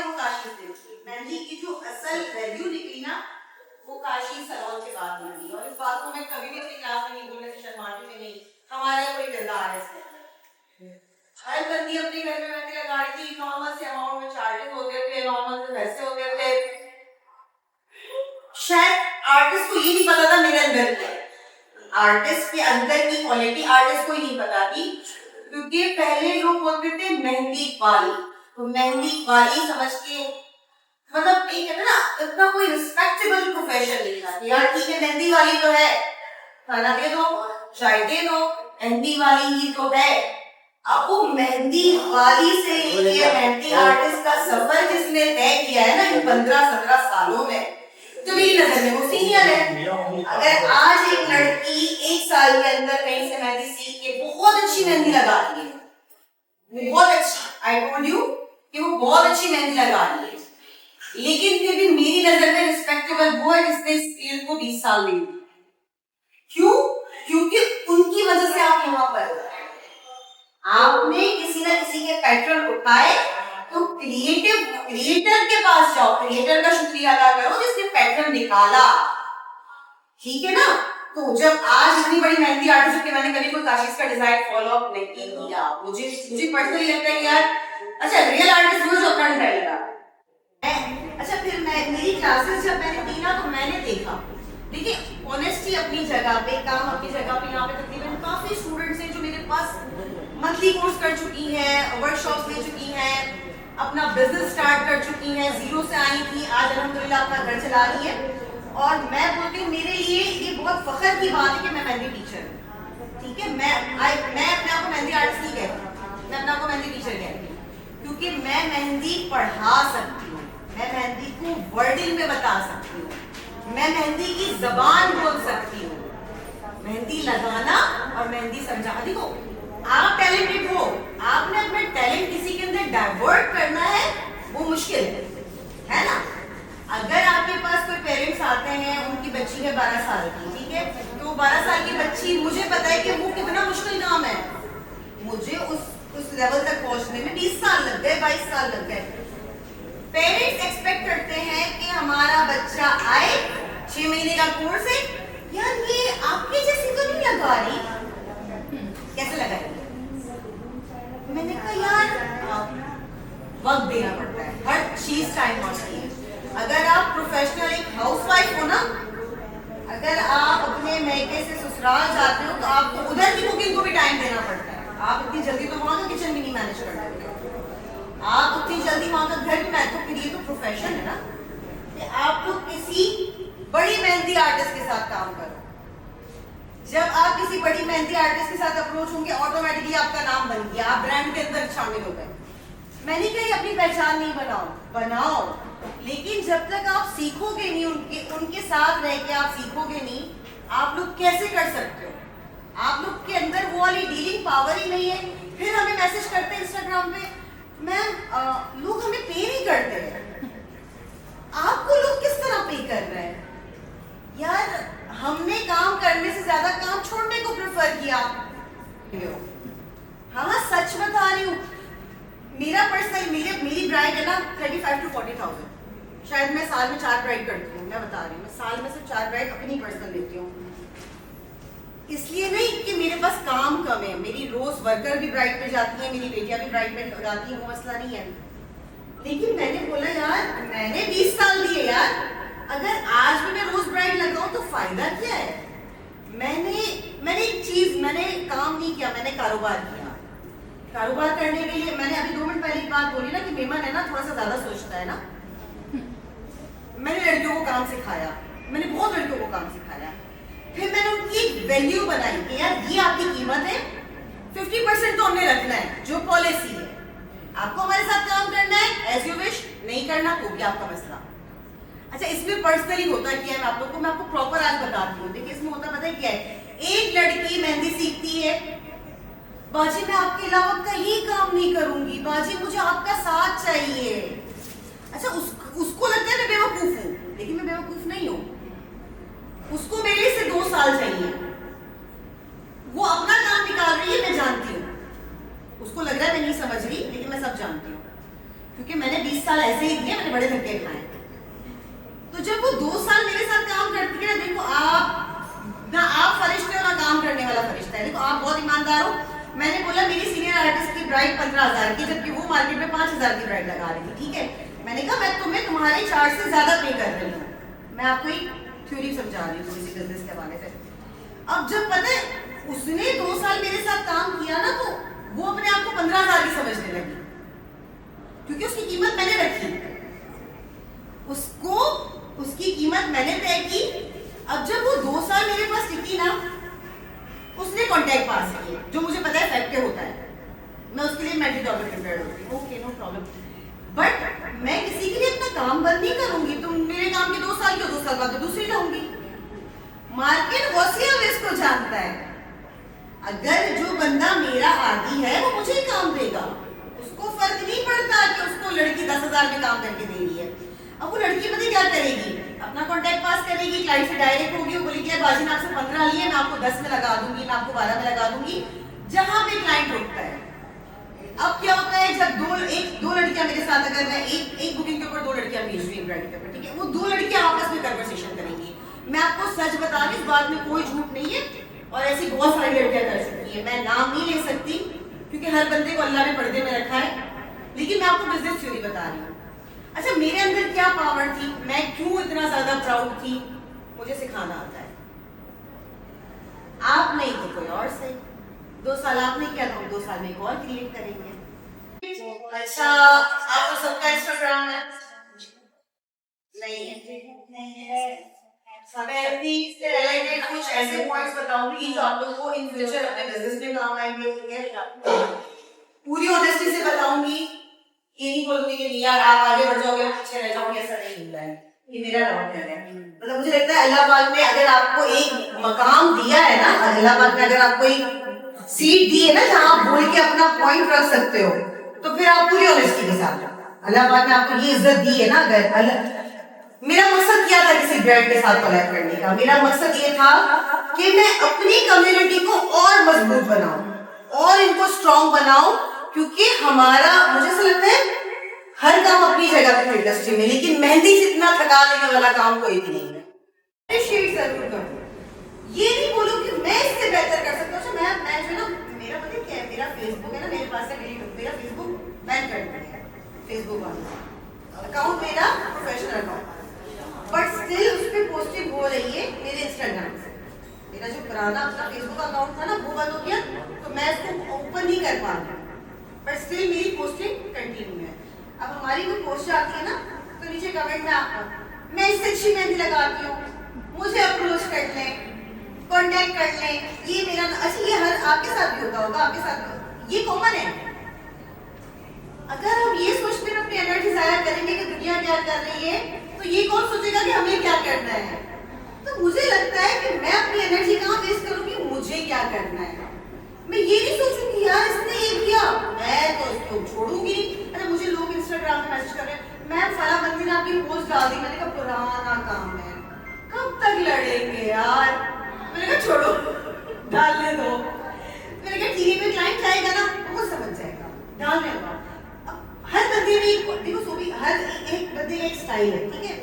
ना वो काशी से मेहंदी की जो असल वैल्यू निकली ना वो काशी सलोन के बाद मिली। और इस बात को मैं कभी भी अपनी क्लास में नहीं बोलने से शर्माती में नहीं, हमारा कोई किरदार है। हर बंदी अपने घर में मेहंदी लगा रही थी, नॉर्मल से अमाउंट में चार्जेस हो गए थे, नॉर्मल से पैसे हो गए थे। शायद आर्टिस्ट को ये नहीं पता था मेरे अंदर क्या है, आर्टिस्ट के अंदर की क्वालिटी आर्टिस्ट को ही नहीं पता थी, क्योंकि पहले लोग बोलते थे मेहंदी वाली, तो मेहंदी वाली समझ के मतलब एक है ना, इतना कोई रिस्पेक्टेबल प्रोफेशन नहीं था यार। ठीक है मेहंदी वाली तो है, खाना दे दो, चाय दे दो, मेहंदी वाली ही तो है। अब वो मेहंदी वाली से ये मेहंदी आर्टिस्ट का सफर जिसने तय किया है ना इन 15-17 सालों में, तो मेरी नजर में वो सीनियर है। अगर आज एक लड़की 1 साल के अंदर कहीं से मेहंदी सीख के बहुत अच्छी मेहंदी लगा रही है, बहुत अच्छी, आई टोल्ड यू कि वो बहुत अच्छी मेहंदी लगा रही है, लेकिन फिर भी मेरी नजर में रिस्पेक्टेबल वो है जिसने इस फील्ड को 20 साल दे दिए। क्यों? क्योंकि उनकी वजह से आप यहाँ पर हो। आपने किसी ना किसी के पैटर्न उठाए तो क्रिएटर के पास जाओ, क्रिएटर का शुक्रिया अदा करो जिसने पैटर्न निकाला, ठीक है ना। तो जब आज इतनी बड़ी मेहंदी आर्टिस्ट के मैंने कभी कोई काशिश का डिजाइन फॉलो अप नहीं किया, मुझे पर्सनली लगता है यार अच्छा रियल आर्टिस्ट वो जो अपना डिजाइन लगा। अच्छा फिर मेरी क्लासेस जब मैंने दी ना तो मैंने देखा, देखिए ऑनेस्टी अपनी जगह पे, काम अपनी जगह पे, यहाँ पे तकरीबन काफी स्टूडेंट्स हैं जो मेरे पास मंथली कोर्स कर चुकी हैं, वर्कशॉप्स ले चुकी हैं, अपना बिजनेस स्टार्ट कर चुकी हैं, जीरो से आई थी, आज अल्हम्दुलिल्लाह अपना घर चला रही है। और मैं बोलती हूँ मेरे लिए ये बहुत फख्र की बात है कि मैं मेहंदी टीचर हूँ, ठीक है। मैं अपने आप को मेहंदी आर्टिस्ट नहीं कहती, मैं अपने आप को मेहंदी टीचर कहती हूँ, क्योंकि मैं मेहंदी पढ़ा सकती हूँ, मैं मेहंदी को वर्डिंग में बता सकती हूँ, मैं मेहंदी की जबान बोल सकती हूँ, मेहंदी लगाना और मेहंदी समझाना। देखो आप टैलेंटेड हो, आपने अपना टैलेंट किसी के अंदर डाइवर्ट करना है वो मुश्किल है ना। अगर आपके पास कोई पेरेंट्स आते हैं, उनकी बच्ची है 12 साल की, ठीक है, तो 12 साल की बच्ची, मुझे पता है कि वो कितना मुश्किल काम है, मुझे उस लेवल तक पहुंचने में 20 साल लग गए, 22 साल लग गए। पेरेंट्स एक्सपेक्ट करते हैं कि हमारा बच्चा आए, 6 महीने का कोर्स है, यार ये आपके जैसी तो नहीं लगा रही, कैसे लगाएगी? मैंने कहा यार वक्त देना पड़ता है, हर चीज टाइम मांगती है। अगर आप प्रोफेशनल एक हाउसवाइफ हो ना, अगर आप अपने मैके से ससुराल जाते हो तो आपको उधर की कुकिंग को भी टाइम देना पड़ता है। आप इतनी जल्दी तो वहां का किचन भी नहीं मैनेज कर सकते, आप उतनी जल्दी वहां का घर भी मैनेज, तो फिर ये तो प्रोफेशन है ना कि आप लोग किसी बड़ी मेहंदी आर्टिस्ट के साथ काम करो। जब आप किसी बड़ी मेहंदी आर्टिस्ट के साथ अप्रोच होंगे, ऑटोमेटिकली आपका नाम बन गया, आप ब्रांड के अंदर शामिल हो गए। मैंने कही अपनी पहचान नहीं बनाओ, लेकिन जब तक आप सीखोगे नहीं, उनके साथ रह के आप सीखोगे नहीं, आप लोग कैसे कर सकते हो? आप लोग के अंदर वो वाली डीलिंग पावर ही नहीं है। फिर हमें मैसेज करते हैं इंस्टाग्राम पे, मैम लोग हमें पे नहीं करते हैं, आपको लोग किस तरह पे कर रहे हैं? यार हमने काम करने से ज्यादा काम छोड़ने को प्रेफर किया। हाँ सच बता रही हूँ, मेरा पर्सनल मेरी ब्राइड है ना 35 to 40,000, शायद मैं साल में 4 ब्राइड करती हूँ, मैं बता रही हूँ, मैं साल में सिर्फ 4 ब्राइड अपनी पर्सनल लेती हूँ। इसलिए नहीं कि मेरे पास काम कम है, मेरी रोज वर्कर भी ब्राइड पे जाती है, मेरी बेटियां भी ब्राइड पे जाती है, वो मसला नहीं है। लेकिन मैंने बोला यार मैंने 20 साल दिए यार, अगर आज भी मैं रोज ब्राइड लगाऊं तो फायदा क्या है? मैंने एक चीज, मैंने काम नहीं किया, मैंने कारोबार किया। कारोबार करने के लिए मैंने अभी 2 मिनट पहले एक बात बोली ना कि मेमन है ना थोड़ा सा ज्यादा सोचता है ना। मैंने लड़कियों को काम सिखाया, मैंने बहुत लड़कियों को काम सिखाया, फिर मैंने उनकी एक वैल्यू बनाई कि यार ये आपकी कीमत है, 50% तो हमने रखना है, जो पॉलिसी है। आपको हमारे साथ काम करना है एज यू विश, नहीं करना तो भी आपका मसला। अच्छा इसमें पर्सनली होता क्या है, मैं आपको प्रॉपर आज बताती हूँ। देखिए इसमें होता पता है क्या है, एक लड़की मेहंदी सीखती है, बाजी मैं आपके अलावा कहीं काम नहीं करूंगी, बाजी मुझे आपका साथ चाहिए। अच्छा उसको लगता है मैं बेवकूफ हूँ, लेकिन मैं बेवकूफ नहीं हूँ, उसको मेरे से 2 साल चाहिए, वो अपना काम निकाल रही है, मैं जानती हूँ। उसको लग रहा है मैं नहीं समझ रही, लेकिन मैं सब जानती हूँ, क्योंकि मैंने 20 साल ऐसे ही दिए, मैंने बड़े धक्के खाए। तो जब वो 2 साल मेरे साथ काम करती है ना, देखो आप फरिश्ते हो ना काम करने वाला फरिश्ता है। देखो आप बहुत ईमानदार हो। मैंने बोला मेरी सीनियर आर्टिस्ट की ब्राइड 15,000 की, जबकि वो मार्केट में 5,000 की ब्राइड लगा रही थी, ठीक है। मैंने कहा मैं तुम्हें तुम्हारे चार्ज से ज्यादा पे कर रही हूँ। मैं आपको एक थ्योरी समझा रही हूँ इसी बिजनेस के हवाले से। अब जब पता है उसने 2 साल मेरे साथ काम किया ना, तो वो अपने आप को 15,000 की समझने लगी, क्योंकि उसकी कीमत मैंने रखी, उसको उसकी कीमत मैंने तय की। अब जब वो 2 साल मेरे पास टिकी ना, उसने कॉन्टैक्ट पास किए, जो मुझे पता है इफेक्टिव होता है। मैं उसके लिए मेंटली तौर पर प्रिपेयर्ड होती हूँ, ओके नो प्रॉब्लम। बट मैं किसी के लिए अपना काम बंद नहीं करूंगी। तुम मेरे काम के 2 साल के 2 साल बाद तो दूसरी लाऊंगी। मार्केट होशियार इसको जानता है। अगर जो बंदा मेरा आदी है वो मुझे काम देगा, उसको फर्क नहीं पड़ता कि उसको लड़की 10,000 में काम करके दे रही है। अब वो लड़की पता क्या करेगी, अपना कॉन्टैक्ट पास करेगी, क्लाइंट से डायरेक्ट होगी, वो बोलेगी बाजी ने आपसे 15 लिए, मैं आपको 10 में लगा दूंगी, मैं आपको 12 में लगा दूंगी, जहां पे क्लाइंट रुकता है। अब क्या होता है, जब दो लड़कियां मेरे साथ, अगर मैं एक बुकिंग के ऊपर 2 लड़कियां भेज रही हूँ ब्राइड के ऊपर, ठीक है, वो 2 लड़कियां आपस में कन्वर्सेशन करेंगी। मैं आपको सच बता रही हूँ, इस बात में कोई झूठ नहीं है, और ऐसी बहुत सारी लड़कियां कर सकती है। मैं नाम नहीं ले सकती क्योंकि हर बंदे को अल्लाह ने पर्दे में रखा है, लेकिन मैं आपको बिजनेस थ्योरी बता रही हूँ। अच्छा, मेरे अंदर क्या पावर थी, मैं क्यों इतना ज्यादा प्राउड थी, मुझे सिखाना आता है। आप नहीं तो कोई और सही, 2 साल आपने किया तो 2 साल में एक और क्रिएट करेंगे। अच्छा, आपको सबका इंस्टाग्राम है? नहीं है। कुछ ऐसे पॉइंट्स बताऊंगी जो आप लोगों को इन फ्यूचर अपने बिजनेस में काम आएंगे, ठीक है। पूरी ऑनेस्टी से बताऊंगी, ये नहीं बोलूंगी कि नहीं यार आप आगे बढ़ जाओगे पीछे रह जाओगे, ऐसा नहीं मिल रहा है। ये मेरा रवैया है। मतलब मुझे लगता है अल्लाह पाक ने अगर आपको एक मकाम दिया है ना, अल्लाह पाक ने अगर आपको एक सीट दी है ना जहां आप बोल के अपना पॉइंट रख सकते हो, तो फिर आप पूरी ऑनेस्टी के साथ, अल्लाह पाक ने आपको ये इज्जत दी है ना। अगर मेरा मकसद क्या था किसी ब्रांड के साथ कोलैब करने का, मेरा मकसद ये था कि मैं अपनी कम्युनिटी को और मजबूत बनाऊं और इनको स्ट्रॉन्ग बनाऊं, क्योंकि हमारा, मुझे ऐसा लगता है हर काम अपनी जगह पे इंडस्ट्री में, लेकिन मेहंदी से इतना थका देने वाला काम कोई भी नहीं है। अप्रिशिएट जरूर करूं, ये नहीं बोलूं कि मैं इससे बेहतर कर सकता हूं। मैं जो ना, मेरा पता क्या है, मेरा फेसबुक है ना, मेरे पास है, मेरा फेसबुक बैन कर दिया है, फेसबुक वाला अकाउंट मेरा प्रोफेशनल अकाउंट, बट स्टिल उस पे पोस्टिंग हो रही है मेरे इंस्टाग्राम से। मेरा जो पुराना अपना फेसबुक अकाउंट था ना, वो बंद हो गया, तो मैं इसको ओपन नहीं कर पा रही, बट स्टिल मेरी पोस्टिंग कंटिन्यू है। अब हमारी कोई पोस्ट आती है ना, तो नीचे कमेंट में आता, मैं इससे अच्छी मेहंदी लगाती हूँ, मुझे अप्रोच कर लें, कांटेक्ट कर लें, ये मेरा। अच्छा, ये हर आपके साथ भी होता होगा, आपके साथ ये कॉमन है। अगर हम ये सोचते हैं अपनी एनर्जी जाया करेंगे कि दुनिया क्या कर रही है, तो ये कौन सोचेगा कि हमें क्या करना है। तो मुझे लगता है कि मैं अपनी एनर्जी कहाँ वेस्ट करूंगी, मुझे क्या करना है। मैं ये नहीं सोचूंगी यार इसने ये किया, मैं तो इसको छोड़ूंगी नहीं। अरे मुझे लोग इंस्टाग्राम पे मैसेज कर रहे हैं, मैम फला बंदी ने आपकी पोस्ट डाल दी। मैंने कहा पुराना काम है, कब तक लड़ेंगे यार। मैंने कहा छोड़ो, डालने दो। मैंने कहा टीवी में क्लाइंट आएगा ना, वो समझ जाएगा, डालने दो। हर बंदे में देखो, सो भी हर एक बंदे का एक स्टाइल है, ठीक है।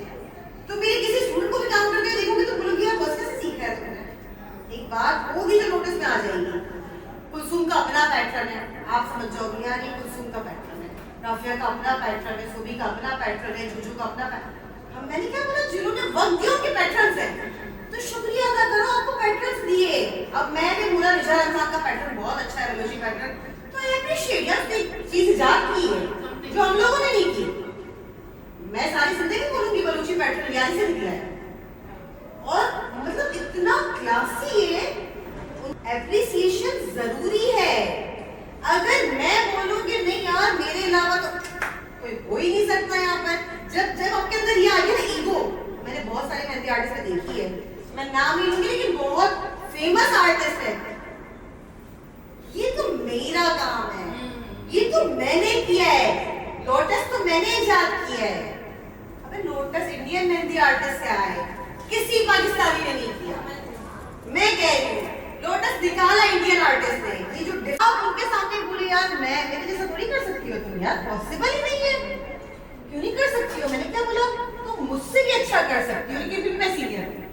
तो मेरे किसी स्टूडेंट को भी काम करके देखोगे तो बोलोगे यार बस कैसे सीख रहा है तुमने। एक बात होगी जो नोटिस में आ जाएगी, कुलसुम का अपना पैटर्न है, आप समझ जाओगे यार ये कुलसुम का पैटर्न है, राफिया का अपना पैटर्न है, सुबी का अपना पैटर्न है, जुजू का अपना पैटर्न। मैंने क्या बोला, जिन्होंने वक्त दिया उनके पैटर्न्स हैं, तो शुक्रिया अदा करो, आपको पैटर्न्स दिए। अब मैंने बोला निशा रमजान का पैटर्न बहुत अच्छा है, वेलोशी पैटर्न, तो आई अप्रिशिएट यार, चीज इजाद की है जो हम लोगों ने नहीं की। मैं सारी जिंदगी बोलूंगी बलूची पैटर्न यहीं से निकला है, और मतलब इतना क्लासी है। एप्रिसिएशन जरूरी है। अगर मैं बोलूं कि नहीं यार मेरे अलावा तो कोई हो ही नहीं सकता यहाँ पर, जब आपके अंदर ये आ गया ना ईगो। मैंने बहुत सारे मेहंदी आर्टिस्ट देखी है, मैं नाम नहीं लूंगी, लेकिन बहुत फेमस आर्टिस्ट है, ये तो मेरा काम है, ये तो मैंने किया है, लोटस तो मैंने इजाद किया है। अबे लोटस इंडियन मेहंदी आर्टिस्ट से आए, किसी पाकिस्तानी ने नहीं किया। मैं कह रही हूँ लोटस निकाला इंडियन आर्टिस्ट ने। ये जो आप उनके सामने बोले यार मैं मेरे जैसा थोड़ी कर सकती हो तुम, यार पॉसिबल ही नहीं है, क्यों नहीं कर सकती हो? मैंने क्या बोला, तुम मुझसे भी अच्छा कर सकती हो, लेकिन फिर मैं सीनियर हूँ।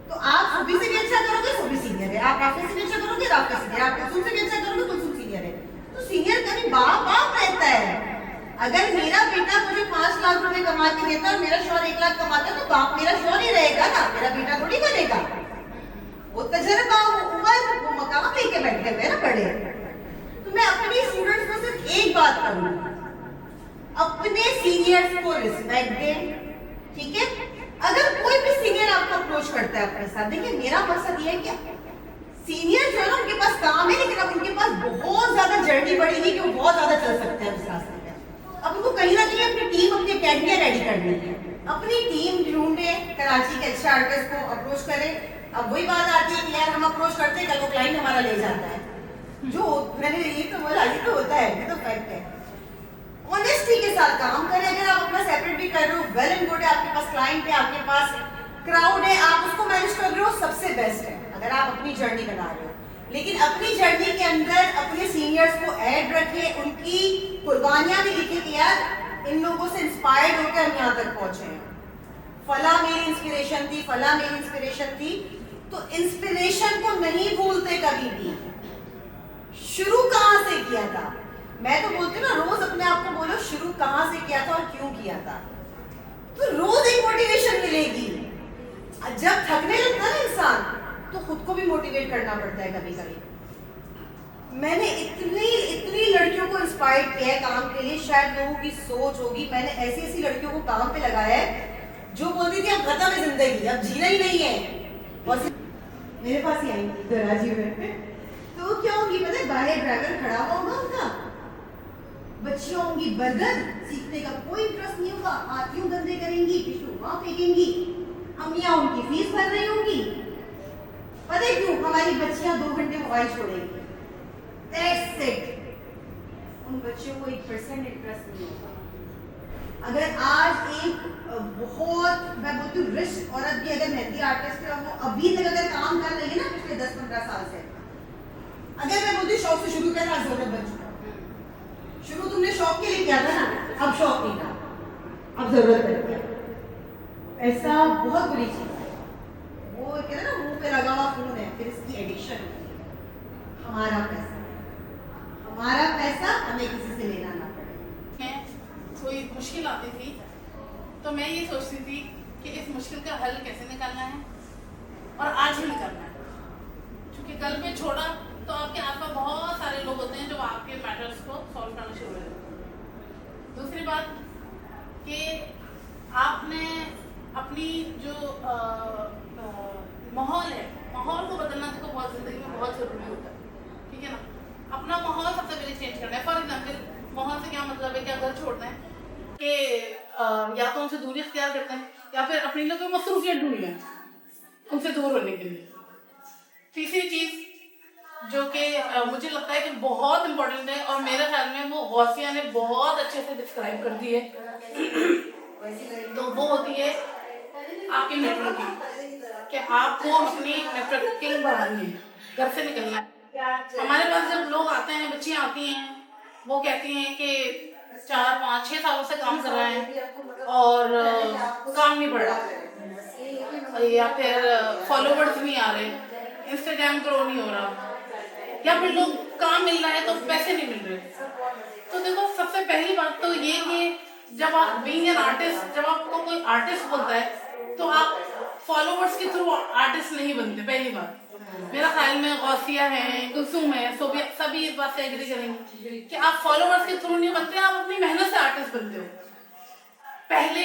तो आप सुबी से भी अच्छा करोगे, सुबी सीनियर है। आप राफे से भी अच्छा करोगे, राफे सीनियर। आप कुलसुम से भी अच्छा करोगे, कुलसुम सीनियर है। तो सीनियर कभी बाप बाप रहता है। अगर मेरा बेटा मुझे 5 लाख रुपए कमा के देता और मेरा शौहर 1 लाख कमाता, तो बाप मेरा शौहर ही रहेगा ना, मेरा बेटा थोड़ी बनेगा। वो तजर्बा, वो उम्र, वो मकाम लेके बैठे हुए ना बड़े। तो मैं अपने स्टूडेंट्स को सिर्फ एक बात करूंगी, अपने सीनियर्स को रिस्पेक्ट दें, ठीक है? अगर कोई भी सीनियर आपको अप्रोच करता है अपने साथ, देखिए मेरा मकसद ये है कि सीनियर जो है ना, उनके पास काम है, लेकिन अब उनके पास बहुत ज्यादा जर्नी बढ़ेगी कि वो बहुत ज्यादा चल सकते हैं उस रास्ते में। अब उनको कहीं ना कहीं अपनी टीम, अपनी अकेडमियां रेडी करनी है। अपनी टीम ढूंढे, कराची के अच्छे आर्टिस्ट को अप्रोच करें। अब वही बात आती है कि यार हम अप्रोच करते हैं, कल वो क्लाइंट हमारा ले जाता है। जो मैंने ये तो बोला, ये तो होता है, ये तो फैक्ट है। ऑनेस्टी के साथ काम करें। अगर आप अपना सेपरेट भी कर रहे हो, वेल एंड गुड है, आपके पास क्लाइंट है, आपके पास क्राउड है, आप उसको मैनेज कर रहे हो, सबसे बेस्ट है अगर आप अपनी जर्नी बना रहे हो। लेकिन अपनी जर्नी के अंदर अपने सीनियर्स को ऐड रखें, उनकी कुर्बानियां भी लिखें कि यार इन लोगों से इंस्पायर्ड होकर हम यहाँ तक पहुंचे हैं। फला मेरी इंस्पिरेशन थी, फला मेरी इंस्पिरेशन थी। तो इंस्पिरेशन को नहीं भूलते कभी भी। शुरू कहां से किया था? मैं तो बोलती हूँ ना, रोज अपने आप को बोलो शुरू कहां से किया था और क्यों किया था, तो रोज एक मोटिवेशन मिलेगी। जब थकने लगता है ना इंसान, तो खुद को भी मोटिवेट करना पड़ता है कभी कभी। मैंने इतनी लड़कियों को इंस्पायर किया है काम के लिए, शायद लोगों की सोच होगी, मैंने ऐसी ऐसी लड़कियों को काम पे लगाया है जो बोलती थी अब खत्म है जिंदगी, अब जीना ही नहीं है, और मेरे पास ही आएंगी गराजी में। तो क्या होगी पता है, बाहर ड्राइवर खड़ा हुआ होगा उनका, बच्चियां होंगी बर्गर, सीखने का कोई इंटरेस्ट नहीं होगा, आतियों गंदे करेंगी, टिश्यू वहां फेंकेंगी, अम्मियां उनकी फीस भर रही होंगी। पता है क्यों? हमारी बच्चियां 2 घंटे मोबाइल छोड़ेंगी, दैट्स इट। उन बच्चियों को 1% इंटरेस्ट नहीं होगा। अगर आज एक बहुत, मैं बोलती हूँ रिच औरत भी अगर मेहंदी आर्टिस्ट है, वो अभी तक अगर काम कर रही है ना पिछले 10-15 साल से, अगर मैं बोलती शौक से शुरू किया था, जरूरत बन चुका। शुरू तुमने शौक के लिए किया था ना, अब शौक नहीं था, अब जरूरत बन गया। ऐसा बहुत बुरी चीज है। वो कहते हैं ना, मुंह पे लगा हुआ खून है, फिर इसकी एडिक्शन होती है। हमारा पैसा हमें किसी से लेना ना पड़े। कोई मुश्किल आती थी तो मैं ये सोचती थी कि इस मुश्किल का हल कैसे निकालना है, और आज ही निकालना है। क्योंकि कल पे छोड़ा तो आपके आसपास बहुत सारे लोग होते हैं जो आपके मैटर्स को सॉल्व करना शुरू कर देते हैं। दूसरी बात कि आपने अपनी जो माहौल है, माहौल को बदलना देखो बहुत ज़िंदगी में बहुत ज़रूरी होता है, ठीक है ना? अपना माहौल सबसे पहले चेंज करना है। फॉर एग्जाम्पल, माहौल से क्या मतलब है, क्या घर छोड़ना है कि या तो उनसे दूरी इख्तियार करते हैं, या फिर अपनी लोग मसरूफियत ढूंढना है उनसे दूर होने के लिए। तीसरी चीज़ जो कि मुझे लगता है कि बहुत इम्पोर्टेंट है, और मेरे ख्याल में वो गौसिया ने बहुत अच्छे से डिस्क्राइब कर दी है, तो वो होती है आपकी नेटवर्किंग। कि आपको अपनी नेटवर्किंग बढ़ानी है, घर से निकलना है। हमारे पास जब लोग आते हैं, बच्चियाँ आती हैं, वो कहती हैं कि 4, 5, 6 सालों से काम कर रहे हैं और काम नहीं बढ़ रहा, या फिर फॉलोवर्स नहीं आ रहे, इंस्टाग्राम ग्रो नहीं हो रहा, या फिर लोग काम मिल रहा है तो पैसे नहीं मिल रहे। तो देखो, सबसे पहली बात तो ये कि जब आप बीइंग एन आर्टिस्ट, जब आपको कोई आर्टिस्ट बोलता है तो आप फॉलोवर्स के थ्रू आर्टिस्ट नहीं बनते। पहली बात मेरा ख्याल में गौसिया है, कुलसुम है, सभी इस बात से एग्री करेंगे कि आप फॉलोवर्स के थ्रू नहीं बनते, आप अपनी मेहनत से आर्टिस्ट बनते हो। पहले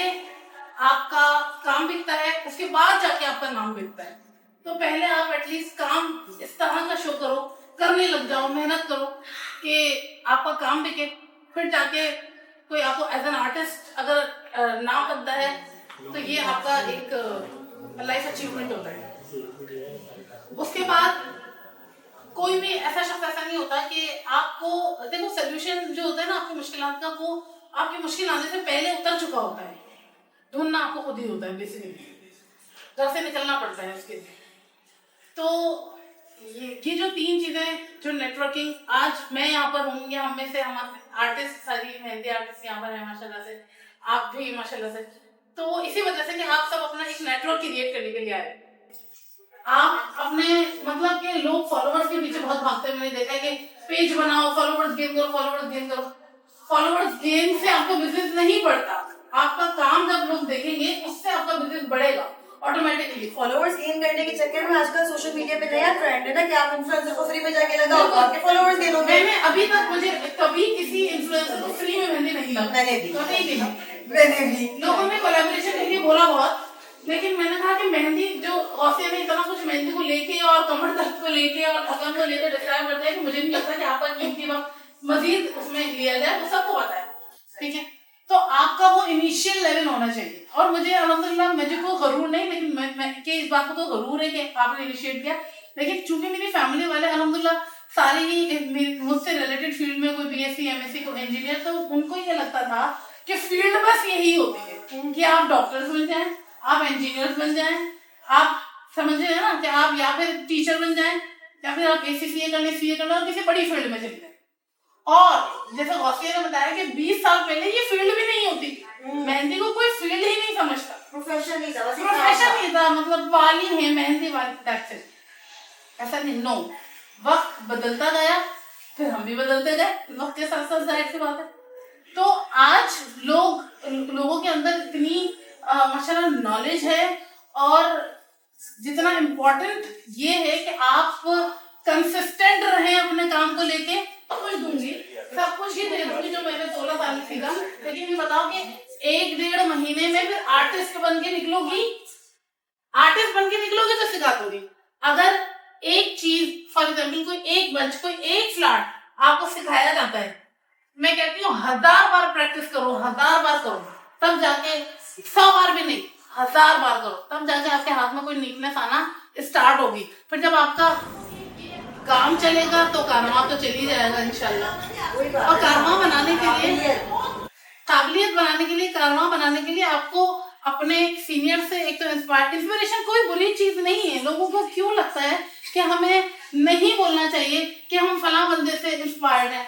आपका काम बिकता है, उसके बाद जाके आपका नाम बिकता है। तो पहले आप एटलीस्ट काम इस तरह का शो करो, करने लग जाओ, मेहनत करो कि आपका काम बिके, फिर जाके कोई आपको एज एन आर्टिस्ट अगर नाम बनता है तो ये आपका एक लाइफ अचीवमेंट होता है। उसके बाद कोई भी ऐसा शख्स ऐसा नहीं होता कि आपको, देखो सोल्यूशन जो होता है ना आपकी मुश्किलात का, वो आपकी मुश्किल आने से पहले उतर चुका होता है। ढूंढना आपको खुद ही होता है, बेसिकली घर से निकलना पड़ता है उसके लिए। तो ये जो 3 चीजें, जो नेटवर्किंग, आज मैं यहाँ पर हूँ, या हम में से हमारे आर्टिस्ट, सारी मेहंदी आर्टिस्ट यहाँ पर है माशाल्लाह से, आप भी माशाल्लाह से, तो इसी वजह से कि आप सब अपना एक नेटवर्क क्रिएट करने के लिए आए। आप अपने मतलब कि लोग फॉलोवर्स के पीछे बहुत भागते हैं, मैंने देखा है कि पेज बनाओ, फॉलोवर्स गेन करो, फॉलोवर्स गेन करो। फॉलोवर्स गेन से आपका बिजनेस नहीं बढ़ता, आपका काम जब लोग देखेंगे उससे आपका बिजनेस बढ़ेगा ऑटोमेटिकली। फॉलोवर्स गेन करने के चक्कर में आजकल सोशल मीडिया पे नया ट्रेंड है ना कि आप इन्फ्लुएंसर को फ्री में जाके लगाओ, आपके फॉलोवर्स गेन होंगे। मैंने अभी तक, मुझे कभी किसी इन्फ्लुएंसर को फ्री में मेहंदी नहीं लगा, मैंने भी कभी भी नहीं। मैंने भी लोगों ने कोलैबोरेशन के लिए बोला बहुत, लेकिन मैंने कहा कि मेहंदी जो गौसिया में इतना कुछ मेहंदी को लेके और कमर दर्द को लेके और थकान को लेकर डिस्क्राइब करते हैं कि मुझे नहीं लगता कि आपका कीमती वक्त मजीद उसमें लिया जाए, वो सबको पता है, ठीक है। तो आपका वो इनिशियल लेवल होना चाहिए, और मुझे अल्हम्दुलिल्लाह मुझे को गरूर नहीं, लेकिन मैं के इस बात को तो गरूर है कि आपने इनिशिएट किया। लेकिन चूंकि मेरी फैमिली वाले अल्हम्दुलिल्लाह सारे ही मुझसे रिलेटेड फील्ड में, कोई बीएससी एमएससी को इंजीनियर, तो उनको ये लगता था कि फील्ड बस यही होती है कि आप डॉक्टर्स बन जाएं, आप इंजीनियर्स बन जाएं, आप समझ रहे हैं ना कि आप या फिर टीचर बन जाएं, या फिर आप एसीसीए करने, सीए करना, और किसी बड़ी फील्ड में चले जाएं। और जैसे गौसिया ने बताया कि 20 साल पहले ये फील्ड भी नहीं होती थी, मेहंदी को कोई फील्ड ही नहीं समझता, प्रोफेशन नहीं था, प्रोफेशन नहीं था, मतलब वाली है मेहंदी वाली, दैट्स इट। ऐसा नहीं, नो, वक्त बदलता गया, फिर हम भी बदलते गए वक्त के साथ साथ, जाहिर सी बात है। तो आज लोगों के अंदर इतनी माशाल्लाह नॉलेज है, और जितना इम्पोर्टेंट ये है कि आप कंसिस्टेंट रहें अपने काम को लेके। कुछ दूंगी, सब कुछ ही दे दूंगी जो मैंने 16 साल में सीखा, लेकिन ये बताओ कि 1-1.5 महीने में फिर आर्टिस्ट बन के निकलोगी, आर्टिस्ट बन के निकलोगी तो सिखा दूंगी। अगर एक चीज, फॉर एग्जाम्पल कोई एक बंच, कोई एक फ्लैट आपको सिखाया जाता है, मैं कहती हूँ 1000 बार प्रैक्टिस करो, 1000 बार करो, तब जाके 100 बार भी नहीं, 1000 बार करो, तब जाके आपके हाथ में कोई नीटनेस आना स्टार्ट होगी। फिर जब आपका काम चलेगा तो कारवां तो चल ही जाएगा इंशाल्लाह। और कारवां बनाने के लिए, काबिलियत बनाने के लिए, कारवां बनाने के लिए आपको अपने सीनियर से एक तो इंस्पिरेशन कोई बुरी चीज नहीं है। लोगों को क्यों लगता है कि हमें नहीं बोलना चाहिए कि हम फलां बंदे से इंस्पायर्ड है,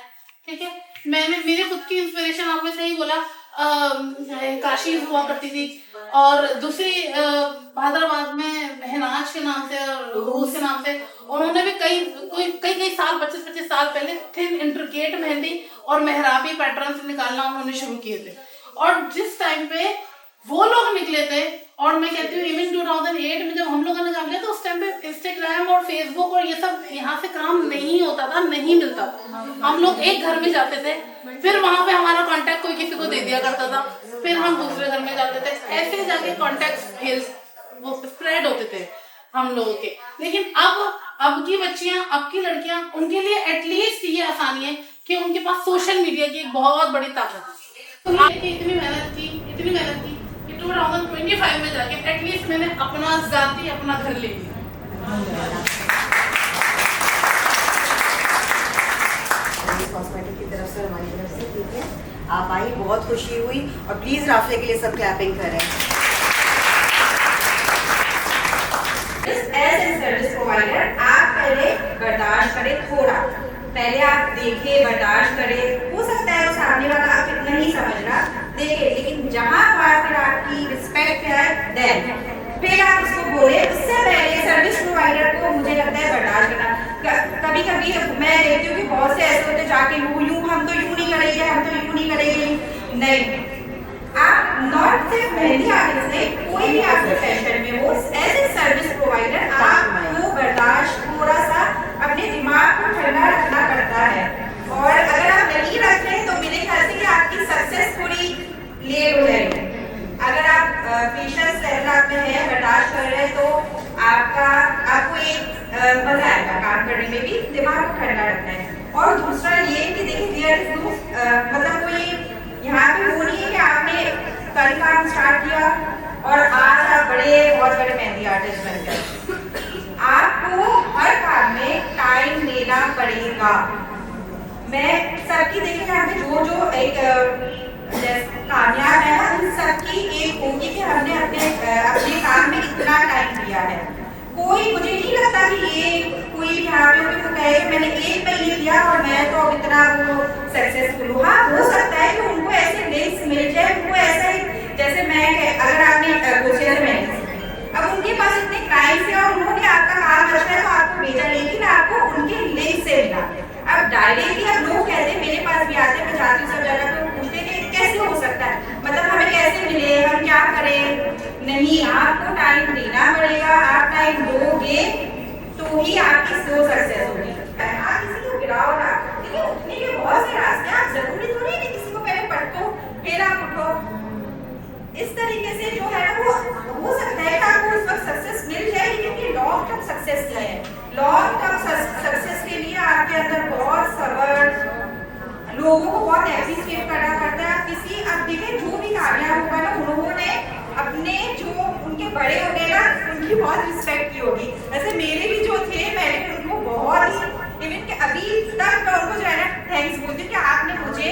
ठीक है। मैंने मेरे खुद की इंस्पिरेशन, आपने सही बोला, काशी हुआ करती थी, और दूसरी हैदराबाद में महनाज के नाम से और रूस के नाम से, उन्होंने भी कई साल, 25-25 साल पहले थिन इंट्रिकेट मेहंदी और मेहराबी पैटर्न्स निकालना उन्होंने शुरू किए थे। और जिस टाइम पे वो लोग निकले थे, और मैं कहती हूँ इवन 2008 में जब हम लोगों ने काम किया, तो उस टाइम पे इंस्टाग्राम और फेसबुक और ये सब यहाँ से काम नहीं होता था, नहीं मिलता था। हम लोग एक घर में जाते थे, फिर वहां पे हमारा कांटेक्ट कोई किसी को दे दिया करता था, फिर हम दूसरे घर में जाते थे, ऐसे जाके कांटेक्ट वो स्प्रेड होते थे हम लोगों के। लेकिन अब की बच्चियां, अब की लड़कियां, उनके लिए एटलीस्ट ये आसानी है कि उनके पास सोशल मीडिया की एक बहुत बड़ी ताकत है। तो इतनी मेहनत की कि 2025 में जाके एटलीस्ट मैंने अपना घर ले लिया। कॉस्मेटिक की तरफ से, हमारी तरफ से, ठीक है। आप आई, बहुत खुशी हुई, और प्लीज राफले के लिए सब क्लैपिंग करें। एज सर्विस प्रोवाइडर आप पहले बर्दाश्त करें, थोड़ा पहले आप देखें, बर्दाश्त करें। हो सकता है वो सामने वाला आप इतना नहीं समझ रहा, देखे, लेकिन जहाँ बात फिर आपकी रिस्पेक्ट है, देन फिर आप उसको बोले। उससे पहले सर्विस प्रोवाइडर को मुझे लगता है बर्दाश्त करना। कभी कभी मैं देखती हूँ कि बहुत से ऐसे होते जाके यूं हम तो यूं नहीं करेंगे, हम तो यूं नहीं करेंगे। नहीं, आप नॉट सिर्फ मेहंदी आर्टिस्ट से, कोई भी आप प्रोफेशन में हो, एज ए सर्विस प्रोवाइडर आपको बर्दाश्त, थोड़ा सा अपने दिमाग को ठंडा रखना पड़ता है। और अगर आप नहीं रख रहे तो मेरे ख्याल से कि आपकी सक्सेस थोड़ी लेट हो जाएगी। अगर आप पेशेंस लेवल आप में है, बर्दाश्त कर रहे हैं, तो आपको एक मजा आएगा काम करने में भी, दिमाग को ठंडा रखना है। और दूसरा ये कि देखिए मतलब कोई यहाँ पे वो नहीं है कि आपने कल काम स्टार्ट किया और आज आप बहुत बड़े मेहंदी आर्टिस्ट बन गए। आपको हर काम में टाइम देना पड़ेगा। मैं सबकी देखिए यहाँ पे जो एक कामयाब है, उन सबकी एक होगी कि हमने अपने काम में इतना टाइम दिया है। कोई मुझे नहीं लगता कि ये कोई भी यहाँ पे वो कहे कि मैंने एक महीने किया और मैं तो अब इतना वो सक्सेसफुल हूँ। हाँ, हो सकता है कि उनको ऐसे लिंक्स मिल जाए, उनको ऐसा ही जैसे मैं अगर आपने कोचिंग में अब उनके पास इतने क्लाइंट्स हैं और उन्होंने आपका काम अच्छा है तो आपको भेजा, लेकिन आपको उनके लिंक से मिला। अब डायरेक्टली अब लोग कहते हैं मेरे पास भी आते हैं, मैं जाती हूँ सब जगह पे, पूछते हैं कि कैसे हो सकता है, मतलब हमें कैसे मिले, हम क्या करें। नहीं, आपको टाइम देना पड़ेगा, आप टाइम दोगे तो ही आपकी स्लो सक्सेस होगी। आप किसी को गिराओ ना, देखिए उठने के बहुत से रास्ते, आप जरूरी थोड़ी कि किसी को पहले पटको फिर आप उठो। इस तरीके से जो है ना वो हो सकता है कि आपको उस वक्त सक्सेस मिल जाए, लेकिन ये लॉन्ग टर्म सक्सेस क्या है। लॉन्ग टर्म सक्सेस के लिए आपके अंदर बहुत सब्र, लोगों को बहुत एप्रिशिएट करना पड़ता है। आप किसी अब देखें जो भी कामयाब होगा ना, उन्होंने अपने जो उनके बड़े हो गए ना उनकी बहुत रिस्पेक्ट की होगी। वैसे मेरे भी जो थे मैंने उनको बहुत ही इवन कि अभी तक मैं उनको जो है ना थैंक्स बोलती हूँ कि आपने मुझे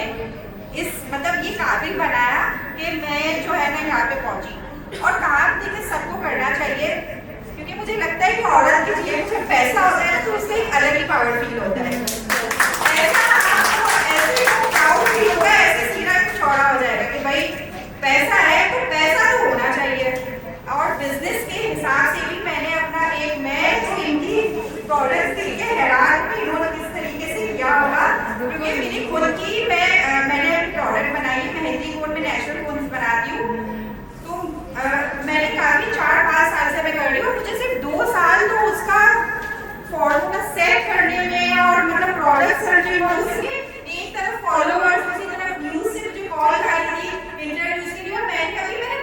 इस मतलब ये काबिल बनाया कि मैं जो है ना यहाँ पे पहुंची। और काम देखिए सबको करना चाहिए, क्योंकि मुझे लगता है कि औरत के जीवन में पैसा होता है तो उससे एक अलग ही पावर फील होता है। ऐसा आपको ऐसे प्राउड फील होगा, ऐसे सीना चौड़ा हो जाएगा कि भाई पैसा है तो पैसा तो होना चाहिए। और बिजनेस के हिसाब से भी मैंने अपना एक मैं तो इनकी प्रोडक्ट देख के हैरान कि इन्होंने किस तरीके से किया होगा, क्योंकि मेरी खुद की मैंने अपनी प्रोडक्ट बनाई है, मेहंदी कोन में नेचुरल कोन्स बनाती हूँ। तो मैंने काफी 4-5 साल से मैं कर रही हूँ, मुझे सिर्फ 2 साल तो उसका फॉर्मूला सेट करने में और मतलब प्रोडक्ट सर्चिंग और उसके एक तरफ फॉलोअर्स दूसरी तरफ व्यूज से मुझे कॉल आ रही थी इंटरव्यूज के लिए। और मैंने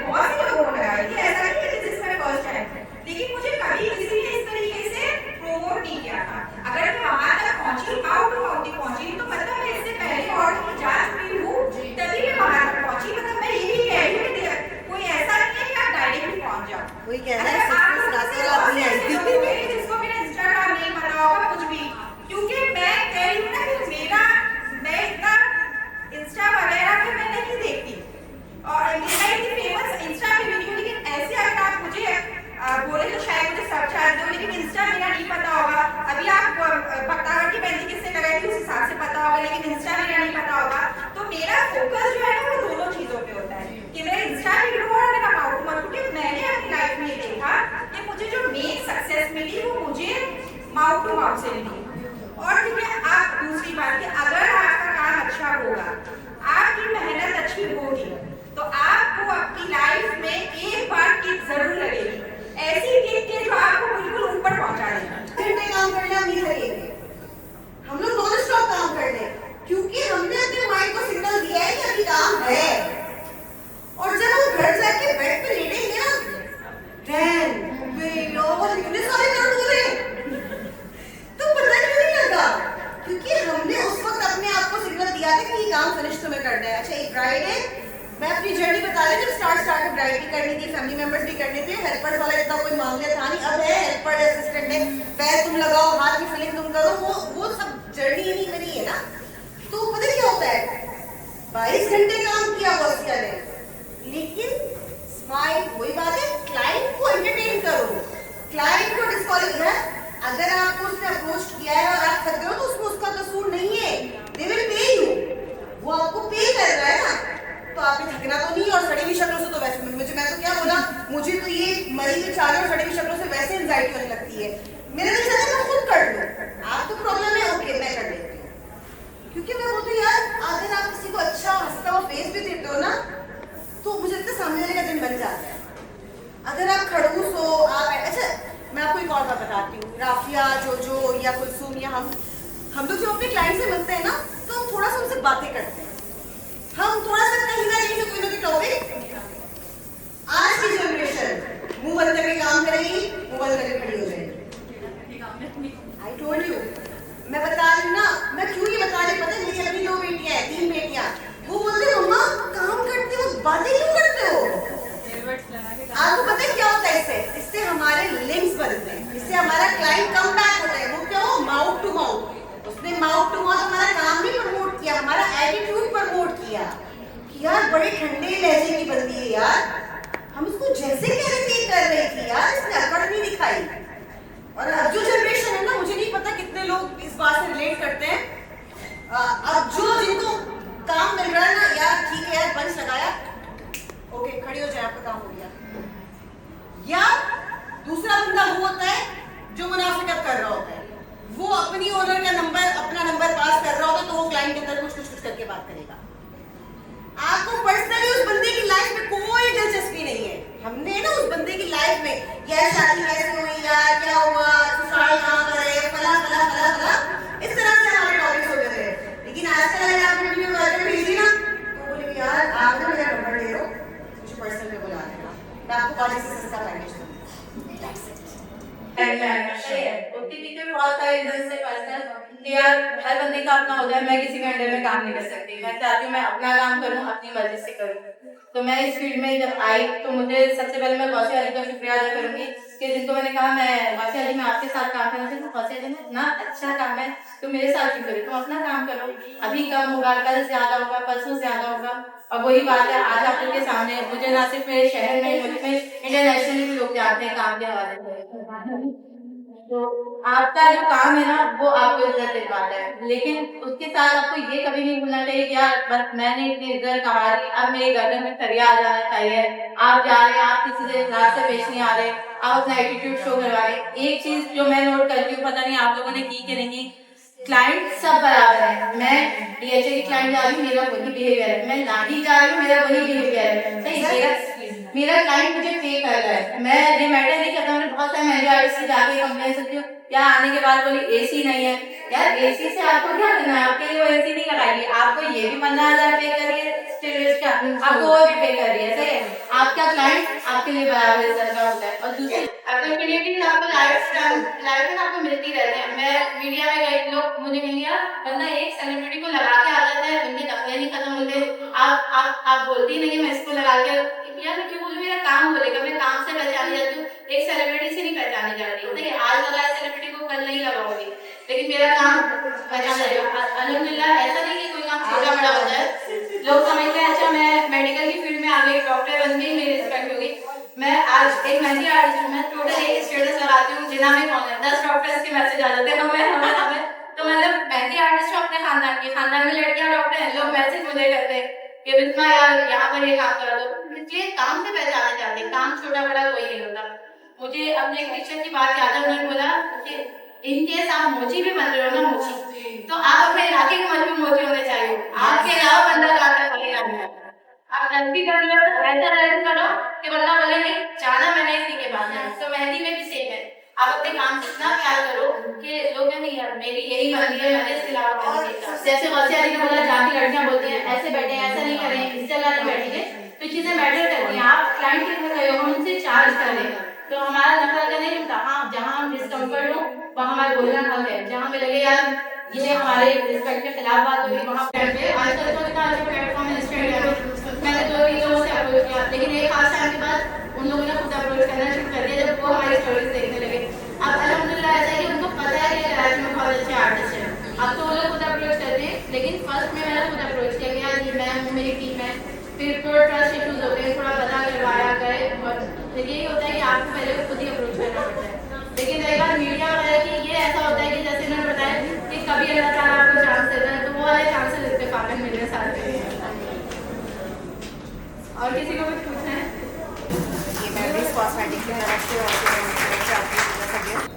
बहुत से लोगों को लगाया कि ऐसा नहीं है this is my first time, लेकिन मुझे कभी किसी ने इस तरीके से प्रमोट नहीं किया था। अगर मैं वहां तक पहुंची, आउट टू आउट पहुंची, तो मतलब मैं इससे पहले और की जांच भी हूँ तभी मैं वहां तक पहुंची। मतलब मैं ये नहीं कह रही हूँ कोई ऐसा नहीं है कि आप डायरेक्टली पहुंच जाओ। कोई कह रहा है सक्सेस रातों रात नहीं आएगी, जिसको मेरा इंस्टाग्राम नहीं पता होगा कुछ भी, क्योंकि मैं कह रही हूँ ना कि मैं इतना इंस्टा वगैरह पे मैं नहीं देखती और मेरा इतनी फेमस इंस्टा पे भी नहीं हूँ, लेकिन ऐसे अगर आप मुझे बोले तो शायद मुझे सब जानते हो, लेकिन इंस्टा मेरा नहीं पता होगा। अभी आप बक्तावर की मेहंदी किससे लगाई थी उस हिसाब से पता होगा, लेकिन इंस्टा मेरा नहीं पता होगा। तो मेरा फोकस जो है ना वो दोनों चीजों पे होता है कि मेरा इंस्टा भी ग्रो और मेरा माउथ मत, क्योंकि मैंने अपनी लाइफ में देखा कि मुझे जो मेन सक्सेस मिली वो मुझे माउथ टू माउथ से मिली। और ठीक है, आप दूसरी बात कि अगर आपका काम अच्छा होगा, आपकी मेहनत अच्छी होगी, तो आपको अपनी लाइफ में एक बार किक जरूर लगेगी, ऐसी किक के जो आपको बिल्कुल ऊपर पहुंचा देगा। घंटे काम करने हम नहीं लगेंगे, हम लोग नॉन स्टॉप काम कर रहे हैं, क्योंकि हमने अपने माइंड को सिग्नल दिया है कि अभी काम है। और जब हम घर जाके बेड पे लेटेंगे ना, इतने सारे दर्द हो रहे तो पता क्यों नहीं लगा, क्योंकि हमने उस वक्त अपने आप को सिग्नल दिया था कि ये काम फिनिश तुम्हें करना है। अच्छा, एक ब्राइड है, मैं अपनी जर्नी बता रही हूँ, जब स्टार्ट में ब्राइड भी करनी थी, फैमिली मेंबर्स भी करने थे, हेल्पर्स वाला इतना कोई मामला था नहीं, अब है हेल्पर असिस्टेंट है, पैर तुम लगाओ, हाथ की फिलिंग तुम करो, वो सब जर्नी ही नहीं बनी है ना। तो पता क्या होता है, 22 घंटे काम किया बॉस ने, लेकिन स्माइल वही बात है, क्लाइंट को एंटरटेन करो, क्लाइंट को डिस्क्वालिफाई है। अगर आपको उसने अप्रोच किया है और आप थक गए हो तो उसमें उसका कसूर नहीं है, दे विल पे यू, वो आपको पे कर रहा है ना, तो आपने थकना तो नहीं। और सड़ी हुई शक्लों से तो वैसे मैं तो क्या बोला, मुझे तो ये मरी हुई चालें और सड़ी हुई शक्लों से वैसे एंजाइटी होने लगती है, मेरे दिल से मैं खुद कर लूं, आपको प्रॉब्लम है ओके मैं कर लेती हूँ, क्योंकि मैं बोलती यार अगर आप किसी को अच्छा हंसता हुआ फेस भी देते हो ना तो मुझे लगता है सामने वाले का दिन बन जाता है। अगर आप खड़ूस हो, आप अच्छा मैं आपको एक और बात बताती हूँ, राफिया जो या कुलसुम या हम लोग जब अपने क्लाइंट से मिलते हैं ना तो हम थोड़ा सा उनसे बातें करते हैं, हम थोड़ा सा कहीं ना कहीं से कोई ना कोई टॉपिक, आज की जनरेशन मुंह बंद करके काम करेगी, मुंह बंद करके खड़ी हो जाएगी। आई टोल्ड यू, मैं बता रही हूँ ना, मैं क्यों ये बता रही, पता है मेरी अपनी 2 बेटियां हैं, 3 बेटियां, वो बोलते मम्मा काम करते हो बातें क्यों करते हो। आपको पता है क्या होता है इससे हमारे लिंक्स बनते हैं, इससे हमारा क्लाइंट कम बैक होता है। वो क्या हो, माउथ टू माउथ, उसने माउथ टू माउथ हमारा काम नहीं प्रमोट किया, हमारा एटीट्यूड प्रमोट किया कि यार बड़े ठंडे लहजे की बंदी है यार, हम उसको जैसे कह रहे थे कर रही थी यार, इसने अकड़ नहीं दिखाई। जाए, आपका काम हो गया। या दूसरा बंदा वो होता है जो मुनाफिकत कर रहा होता है, वो अपनी ओनर का नंबर, अपना नंबर पास कर रहा होगा तो वो क्लाइंट के अंदर कुछ करके बात करेगा। आपको पर्सनली उस बंदे की लाइफ में कोई दिलचस्पी नहीं है। हमने ना उस बंदे की लाइफ में यार शादी कैसे हुई, यार क्या हुआ, ससुराल कहाँ पर है, फला फला फला फला, इस तरह से हमारे टॉपिक्स होते थे। लेकिन आजकल अगर आपने वीडियो कॉल पे भेजी ना तो बोले यार आप ना मेरा नंबर दे दो, मुझे पर्सनल में बुला लेना, मैं आपको कॉलेज से सस्ता पैकेज दूंगी। ओटीपी के बहुत सारे रीजन से पर्सनल कि यार हर बंदे का अपना होता है, मैं किसी के अंडर में काम नहीं कर सकती, मैं चाहती हूँ मैं अपना काम करूँ, अपनी मर्जी से करूँ। तो मैं इस फील्ड में जब आई तो मुझे सबसे पहले मैं गौसिया अली का शुक्रिया अदा करूँगी कि जिनको मैंने कहा मैं गौसिया अली मैं आपके साथ काम करना चाहती हूँ। गौसिया अली में इतना अच्छा काम है तो मेरे साथ क्यों करो, तुम अपना काम करो, अभी कम होगा, कल ज्यादा होगा, परसों ज्यादा होगा। और वही बात है आज आप लोग के सामने, मुझे ना सिर्फ मेरे शहर में मुल्क में इंटरनेशनली भी लोग जानते हैं काम के हवाले से। तो आपका जो काम है ना वो आपको इज्जत दिलवाता है, लेकिन उसके साथ आपको ये कभी नहीं भूलना चाहिए कि यार बस मैंने इतनी इज्जत कमा ली, अब मेरे गर्दन में सरिया आ जाना चाहिए। आप जा रहे हैं, आप किसी से इखलास से पेश नहीं आ रहे, आप अपना एटीट्यूड शो करवा रहे। एक चीज जो मैं नोट करती हूँ, पता नहीं आप लोगों ने की कि नहीं, क्लाइंट सब बराबर है। मैं डीएचए की क्लाइंट जा रही हूँ, मेरा वही बिहेवियर है, मैं लाठी जा रही हूँ, मेरा वही बिहेवियर है। सही, मेरा क्लाइंट मुझे पे कर रहा है, मैं ये मैटर नहीं करता। मैंने बहुत सारे महंगे आर्टिस्ट से जाके कंप्लेन करती हूँ, या आने के बाद बोली एसी नहीं है। यार एसी से आपको क्या करना है, आपके लिए वो एसी नहीं लगाएगी, आपको ये भी 15,000 पे कर रही है स्टेटस का, आपको वो भी पे कर रही है। सही है, आपका क्लाइंट आपके लिए बराबर इज्जत का होता है। और दूसरी अपॉर्चुनिटीज आपको लाइफ में आपको मिलती रहती है। मैं मीडिया में गई, लोग मुझे मिल गया वरना एक सेलिब्रिटी को लगा के आ जाता है, उनके नखरे नहीं खत्म होते। आप बोलती नहीं मैं इसको लगा के, यार मैं क्यों बोलूं, मेरा काम बोलेगा, मैं काम से पहचानी जाती हूँ, एक सेलिब्रिटी से नहीं पहचानी जा रही। देखिए आज लगाया सेलिब्रिटी को कल नहीं लगाऊंगी, लेकिन मेरा काम पहचान जाएगा अल्हम्दुलिल्लाह। ऐसा नहीं कि कोई काम छोटा बड़ा होता है, लोग समझते हैं अच्छा मैं मेडिकल की फील्ड में आ गई, डॉक्टर बन गई, मेरी रिस्पेक्ट होगी। मैं आज एक मेहंदी आर्टिस्ट हूँ, मैं टोटल एक स्टेटस लगाती हूँ, जिना में कौन है 10 डॉक्टर्स के मैसेज आ जाते हैं हमें। तो मतलब मेहंदी आर्टिस्ट हूँ अपने खानदान में लड़कियां डॉक्टर हैं, लोग मैसेज मुझे करते हैं कि बिस्मा यार यहाँ पर ये काम करा दो। इसलिए काम से पहचाने जाते हैं, काम छोटा बड़ा कोई नहीं होता। मुझे अपने एक टीचर की बात याद है, उन्होंने बोला कि इनकेस आप मोची भी बन रहे हो ना, मोची तो आप अपने इलाके के मजबूत मोची होने चाहिए, आपके अलावा बंदा जाकर बोलेगा नहीं। आप गलती कर रहे हो ऐसा रहन करो कि बंदा बोले नहीं जाना मैंने इसी के बाद है। तो मेहंदी में भी सेम है, आप अपने काम से इतना प्यार करो कि लोग नहीं यार मेरी यही बनती है, मैंने इसके अलावा जैसे गौसिया अली ने बोला जहाँ की लड़कियां बोलती हैं ऐसे बैठे ऐसा नहीं करें, इस जगह नहीं बैठेंगे, तो चीजें मैटर करती हैं। आप क्लाइंट के घर गए हो, हम उनसे चार्ज कर रहे हैं तो हमारा नफा का नहीं होता। हाँ जहाँ हम डिस्कम्फर्ट हो वहाँ हमारा बोलना हक है, जहाँ हमें लगे यार ये हमारे रिस्पेक्ट के खिलाफ बात होगी वहाँ पे। आजकल तो इतना अच्छा प्लेटफॉर्म है इंस्टाग्राम, मैंने 2-3 लोगों से अप्रोच किया, लेकिन एक खास टाइम के बाद उन लोगों ने खुद अप्रोच करना शुरू कर दिया जब वो हमारी स्टोरीज देखने लगे। अब अल्हम्दुलिल्लाह ऐसा है कि उनको पता है कि कराची में बहुत अच्छे आर्टिस्ट हैं, अब तो वो लोग खुद अप्रोच करते हैं। लेकिन फर्स्ट में मैंने खुद अप्रोच किया कि यार ये मैं हूँ, मेरी टीम है, फिर थोड़ा ट्रस्ट इशूज होते हैं, थोड़ा पता करवाया गए। और यही होता है कि आपको पहले खुद ही अप्रोच करना पड़ता है। लेकिन रही बात मीडिया वगैरह की, ये ऐसा होता है कि जैसे इन्होंने बताया कि कभी अल्लाह ताला आपको चांस देता है तो वो वाले चांसेस इत्तेफाकन मिलने साथ हैं। और किसी को कुछ पूछना है? ये मेमोरीज कॉस्मेटिक की तरफ से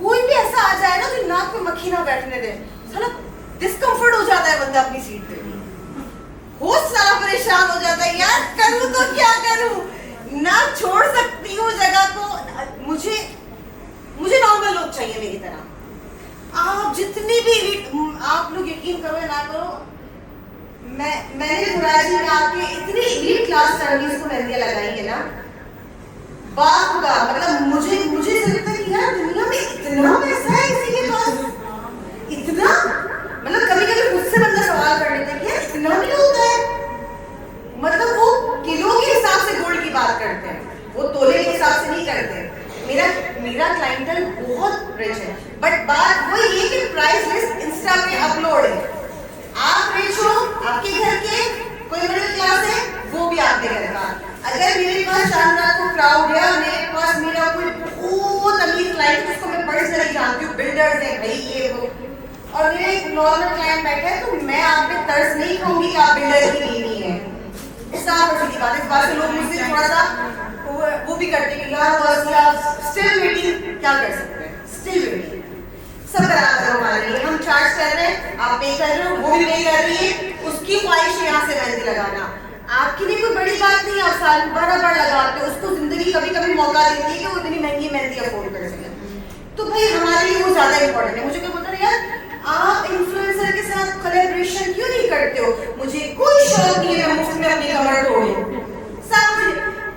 कोई भी ऐसा आ जाए ना तो नाक में मक्खी ना बैठने दे, साला डिस्कम्फर्ट हो जाता है बंदा अपनी सीट पे, बहुत सारा परेशान हो जाता है यार करूँ तो क्या करूँ, ना छोड़ सकती हूँ जगह को। मुझे नॉर्मल लोग चाहिए मेरी तरह। आप जितनी भी आप लोग यकीन करो या ना करो, मैंने कराची में आके इतनी एलीट क्लास सर्विस को मेहंदियां लगाई है ना, बाप का मतलब मुझे लगता है कि यार दुनिया में इतना पैसा है किसी के पास, इतना मतलब कभी कभी मुझसे बंदा सवाल कर लेता है कि यार इतना भी होता है। मतलब वो किलो के हिसाब से गोल्ड की बात करते हैं, वो तोले के हिसाब से नहीं करते। मेरा क्लाइंटल बहुत रिच है, बट बात वही है कि प्राइस लिस्ट इंस्टा पे अपलोड है। आप रिच हो, आपके घर के कोई मिडिल क्लास है, वो भी आपके घर का। अगर मेरे पास शानदार को क्राउड है, मेरे पास मेरा कोई बहुत अमीर क्लाइंट जिसको मैं पर्सनली जानती हूँ, बिल्डर्स है भाई ये वो, और मेरा एक नॉर्मल क्लाइंट बैठा है, तो मैं आप पे तरस नहीं कहूंगी कि आप बिल्डर की बीवी है। साफ और सीधी बात है, इस बात से लोग मुझसे थोड़ा सा भी करते हैं कि यार बस यार स्टिल वेटिंग, क्या कर सकते हैं, स्टिल वेटिंग। सब बराबर है हमारे लिए, हम चार्ज कर रहे हैं, आप पे कर रहे हो, वो भी पे कर रही है, उसकी ख्वाहिश है यहाँ से मेहंदी लगाना, आपके लिए कोई बड़ी बात नहीं, आप साल बराबर लगाते हो, उसको जिंदगी कभी कभी मौका देती है कि वो इतनी महंगी मेहंदी अफोर्ड कर सके, तो भाई हमारे लिए वो ज्यादा इंपॉर्टेंट है। मुझे क्या बोलते हैं यार आप इन्फ्लुएंसर के साथ कोलैबोरेशन क्यों नहीं करते हो, मुझे कोई शौक नहीं है मैं मुफ्त में अपनी कमर तोड़ूं, सब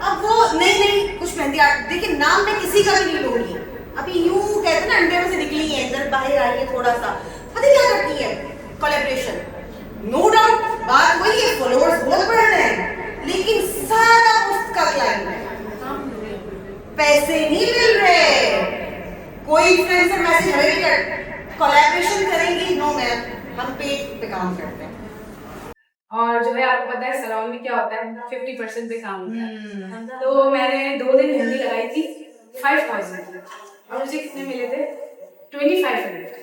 अब वो नहीं कुछ मेहंदी आर्ट, देखिए नाम मैं किसी का भी नहीं लूंगी, अभी यूं कहते हैं ना अंडे में से निकली है, इधर बाहर आई है थोड़ा सा, पता क्या करती है कोलैबोरेशन, नो डाउट बात वही है, फॉलोअर्स बहुत बढ़ रहे हैं, लेकिन सारा मुफ्त का क्लाइंट है, पैसे नहीं मिल रहे, कोई इन्फ्लुएंसर मैसेज हमें कर कोलैबोरेशन करेंगी, नो मैम हम पेड पे काम करते हैं। और जो है आपको पता है सैलून में क्या होता है 50% पे काम होता है, तो मैंने 2 दिन मेहंदी लगाई थी 5000 की, और मुझे कितने मिले थे 2500।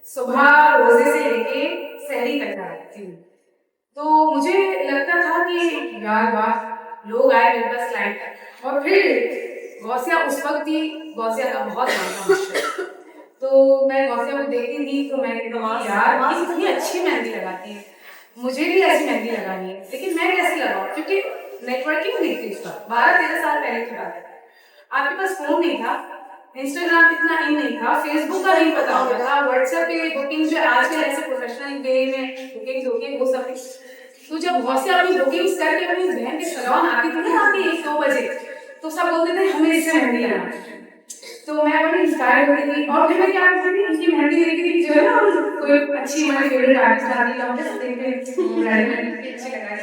सुबह रोजे से लेके सहरी तक कराती थी, तो मुझे लगता था कि यार वाह लोग आए मेरे पास क्लाइंट, और फिर गौसिया उस वक्त थी, गौसिया का बहुत नाम था, तो मैं गौसिया को देखती थी तो मैंने कहा यार ये कितनी अच्छी मेहंदी लगाती है, मुझे भी ऐसी मेहंदी लगानी है, लेकिन मैं कैसे लगाऊं, क्योंकि नेटवर्किंग नहीं थी उसका, 12-13 साल पहले की बात है, आपके पास फोन नहीं था, इंस्टाग्राम इतना इन नहीं था, फेसबुक का नहीं पता होता था, व्हाट्सएप पे बुकिंग जो आजकल ऐसे प्रोफेशनल वे में बुकिंग होती है वो सब, तो जब गौसिया अपनी बुकिंग्स करके अपनी बहन के सैलून आती थी ना रात के 1-2 बजे, तो सब बोलते थे हमें इससे मेहंदी लगाना, तो मैं बड़ी इंस्पायर हो गई थी, और फिर मैं क्या करती थी उनकी मेहंदी देखी थी, जो है ना कोई अच्छी हमारी फेवरेट आर्टिस्ट आती है लौटे सब देखते हैं अच्छी लगाए,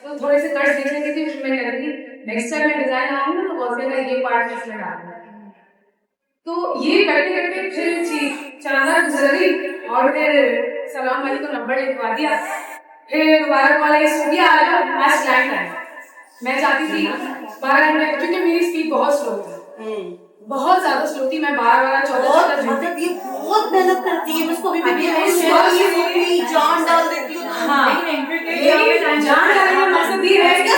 तो थोड़े से कट देख लेती थी, फिर मैं कहती थी नेक्स्ट टाइम मैं डिजाइन आऊंगी तो गौसिया का ये पार्ट इसमें लगा दूंगा, तो ये करते करते फिर चांदा गुजर गई, और फिर सैलून वाली को नंबर लिखवा दिया, फिर दोबारा वाला ये सो गया आ जाओ आज क्लाइंट आया, मैं चाहती थी 12 घंटे, क्योंकि मेरी स्पीड बहुत स्लो थी, बहुत ज्यादा स्लो थी, मैं 12-14 मतलब ये बहुत मेहनत करती है, उसको भी जान डाल देती हूँ, हाँ लेकिन जान डालने का मकसद ये है कि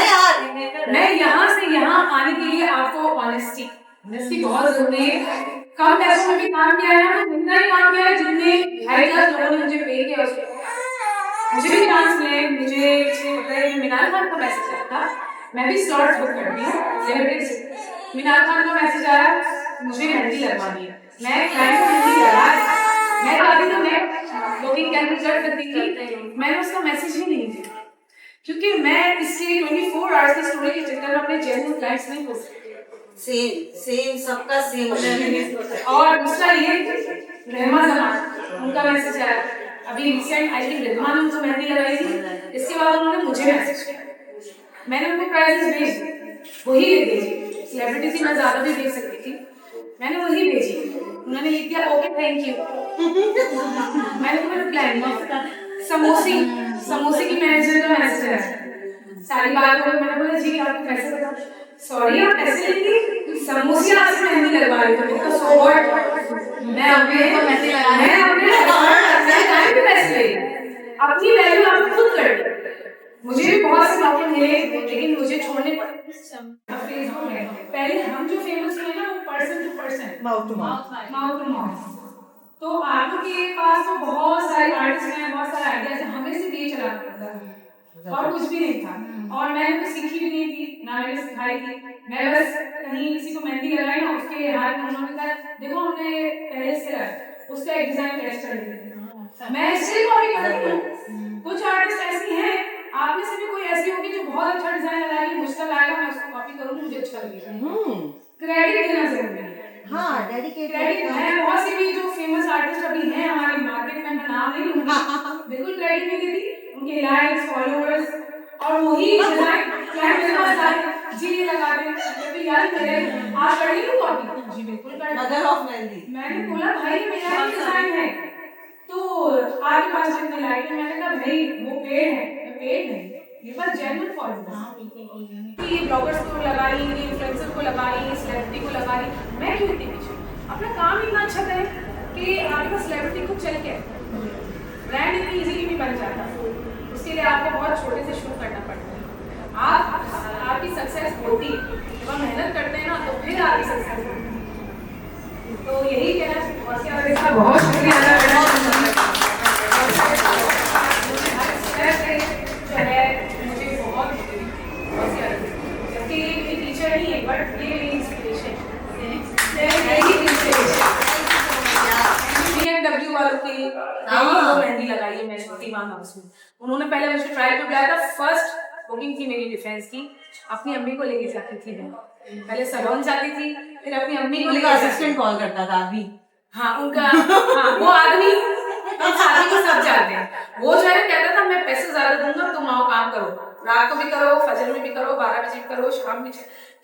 यार मैं यहाँ से यहाँ आने के लिए आपको ऑनेस्टी बहुत जरूरी है, कम पैसों में भी काम किया है, जितना ही काम किया है, जितने हाई क्लास लोगों ने मुझे पे किया उसको, मुझे भी चांस मिले, मुझे मीनाल खान का मैसेज आया था, मैं भी स्लॉट बुक करती हूँ लिमिटेड से, मीनाल खान का मैसेज आया मुझे मेहंदी लगवानी है, मैं क्लाइंट को मेहंदी लगा, मैं चाहती तो मैं बुकिंग कैंसिल कर सकती थी, मैंने उसका मैसेज ही नहीं दिया, क्योंकि मैं इससे 24 आवर्स की स्टोरी के चक्कर में अपने जेन्युइन क्लाइंट्स नहीं हो सकती, सेम सबका सेम और दूसरा ये रहमा जमान उनका मैसेज आया, अभी रिसेंट आई थिंक रहमान उनको मेहंदी लगाई थी, इसके बाद उन्होंने मुझे मैसेज किया, मैंने उनको प्राइजेस भेज दी, वही लिख भेजी, सेलिब्रिटी थी मैं ज्यादा भी भेज सकती थी, मैंने वही भेजी, उन्होंने लिख दिया ओके थैंक यू, मैंने उनको रिप्लाई समोसे की मैनेजर का मैसेज आया, सारी बात हो गई, मैंने बोला जी आपको कैसे पता, सॉरी आप ऐसे लेंगी समोसे आपसे मेहंदी लगवा रही थी, तो सो व्हाट, मैं अपने टाइम पे पैसे ले, अपनी वैल्यू आपने खुद कर, मुझे भी बहुत से मौके मिले लेकिन मुझे छोड़ने पड़े, फेसबुक में पहले हम जो फेमस हुए ना वो person to person, mouth to mouth, तो आपके पास तो बहुत सारे आर्टिस्ट हैं, बहुत सारे आइडियाज हैं, हमें सिर्फ ये चलाना पड़ता है और कुछ भी नहीं था, और मैंने तो सीखी भी नहीं थी, ना मैंने सिखाई थी, मैं बस कहीं किसी को मेहंदी लगाई ना उसके हाथ में उन्होंने कहा देखो हमने पहले से उसका एक डिजाइन टेस्ट कर लिया, मैं सिर्फ कॉपी करती हूँ, कुछ आर्टिस्ट ऐसी हैं, आप में से भी कोई ऐसी होगी जो बहुत अच्छा डिजाइन लगाएगी, मुश्किल आएगा मैं उसको कॉपी करूँगी, मुझे अच्छा लगेगा, क्रेडिट देना जरूरी है, हाँ डेडिकेटेड क्रेडिट है, बहुत सी भी जो फेमस आर्टिस्ट अभी हैं हमारे मार्केट में, मैं नाम नहीं लूंगी, बिल्कुल क्रेडिट नहीं देती, उनके लाइक्स फॉलोअर्स और वही डिजाइन क्लाइंट मेरे पास आए जी ये लगा दें, तो यार मेरे आप कर ली कॉपी, जी बिल्कुल कर, मदर ऑफ मेहंदी, मैंने बोला भाई मेरा ही डिजाइन है, तो आपके पास जितने लाइक है, मैंने कहा भाई वो पेड है, मैं पेड नहीं, मेरे पास जेन्युइन फॉलोअर्स, ये ब्लॉगर्स को लगा रही, ये इन्फ्लुएंसर को लगा रही, सेलिब्रिटी को लगा रही, मैं क्यों इतनी पीछे, अपना काम इतना अच्छा करें कि आपके पास सेलिब्रिटी खुद चल के ब्रांड इतनी इजीली भी बन जाता है, उसके लिए आपको बहुत छोटे से शुरू करना पड़ता है, आपकी सक्सेस होती है जब हम यही कहना है, बहुत शुक्रिया अदा करना चाहूँगी। मुझे बहुत जबकि ये मेरी टीचर नहीं है, बट ये मेरी इंस्पिरेशन BMW वालों की मेहंदी लगाई है मैंने दीवान हाउस में। उन्होंने पहले मुझे ट्रायल पे बुलाया था, फर्स्ट बुकिंग थी मेरी डिफेंस की, अपनी अम्मी को लेके जाती थी मैं, पहले सलोन जाती थी, फिर अपनी अम्मी को लेके असिस्टेंट कॉल करता था अभी। हाँ उनका, हाँ वो आदमी को सब जानते हैं। वो जो है कहता था मैं पैसे ज्यादा दूंगा, तुम आओ काम करो, रात को भी करो, फजर में भी करो, 12 बजे भी करो, शाम में।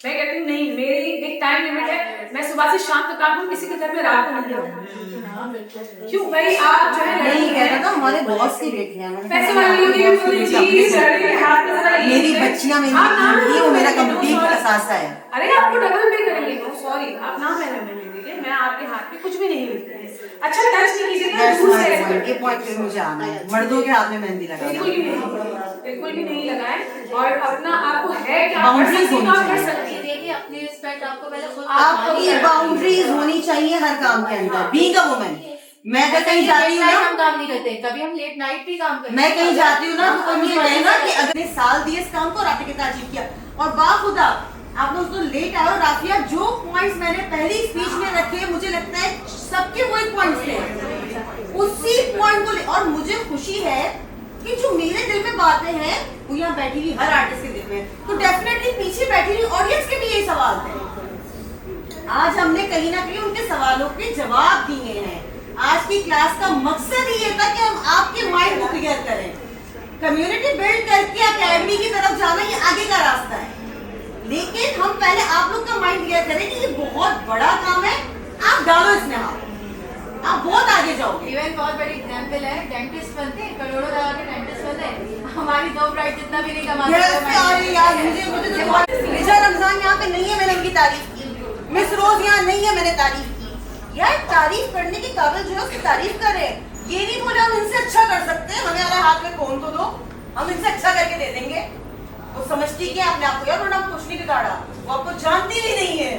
मैं कहती हूँ नहीं, मेरी एक टाइम लिमिट है, मैं सुबह से शाम तक काम करूँ, किसी के घर में रात को नहीं रहूँगी। क्यों भाई, आप जो है नहीं कहता था हमारे बॉस के बेटे हैं, पैसे वाले लोग ये बोलते जी सर हाथ में जरा ये मेरी बच्चियां मेरी वो मेरा कंप्लीट असासा है। अरे आपको डबल पे करेंगे, नो सॉरी, आप ना मैंने दीजिए, मैं आपके हाथ में कुछ भी नहीं लेती। अच्छा टच नहीं कीजिएगा, दूर से ये पॉइंट पे मुझे आना है, मर्दों के हाथ में मेहंदी बिल्कुल लगाना। भी नहीं लगाए। और अपना आपको है कि आप बाउंड्रीज कर होनी सकती हैं। देखिए अपनी रिस्पेक्ट आपको पहले खुद आपकी बाउंड्रीज होनी चाहिए हर काम के अंदर। बीइंग अ वुमन, मैं अगर कहीं जाती हूँ हम ना, काम नहीं करते, कभी हम लेट नाइट भी काम करते, मैं कहीं जाती हूँ ना तो कोई मुझे कहेगा कि अगले साल दिए इस काम को और आपने कितना अचीव किया। और बाखुदा आप लोग तो लेट आए हो, राफिया जो पॉइंट्स मैंने पहली स्पीच में रखे, मुझे लगता है सबके वही पॉइंट्स थे, उसी पॉइंट को और मुझे खुशी है कि जो मेरे दिल में बातें हैं वो यहाँ बैठी हुई हर आर्टिस्ट के दिल में, तो डेफिनेटली पीछे बैठी हुई ऑडियंस के भी यही सवाल थे। आज हमने कहीं ना कहीं उनके सवालों के जवाब दिए हैं। आज की क्लास का मकसद ही ये था कि हम आपके माइंड को क्लियर करें। कम्युनिटी बिल्ड करके एकेडमी की तरफ जाना ये आगे का रास्ता है, लेकिन हम पहले आप लोग का माइंड क्लियर करें कि ये बहुत बड़ा काम है, आप डालो इसमें हाथ, आप बहुत आगे जाओगे। इवन बहुत बड़ी एग्जाम्पल है, डेंटिस्ट बनते हैं, करोड़ों लगा के डेंटिस्ट बनते हैं, हमारी 2 ब्राइट जितना भी नहीं अरे यार मुझे रिजा रमजान यहाँ पे नहीं है, मैंने उनकी तारीफ की। मिस रोज यहाँ नहीं है, मैंने तारीफ की। यार तारीफ करने के काबिल जो है उसकी तारीफ करें, ये नहीं बोले हम इनसे अच्छा कर सकते हैं, हमें हमारे हाथ में फोन तो दो, हम इनसे अच्छा करके दे देंगे। वो समझती क्या अपने आप को यार, वरना कुछ नहीं बिगाड़ा, वो आपको जानती भी नहीं है।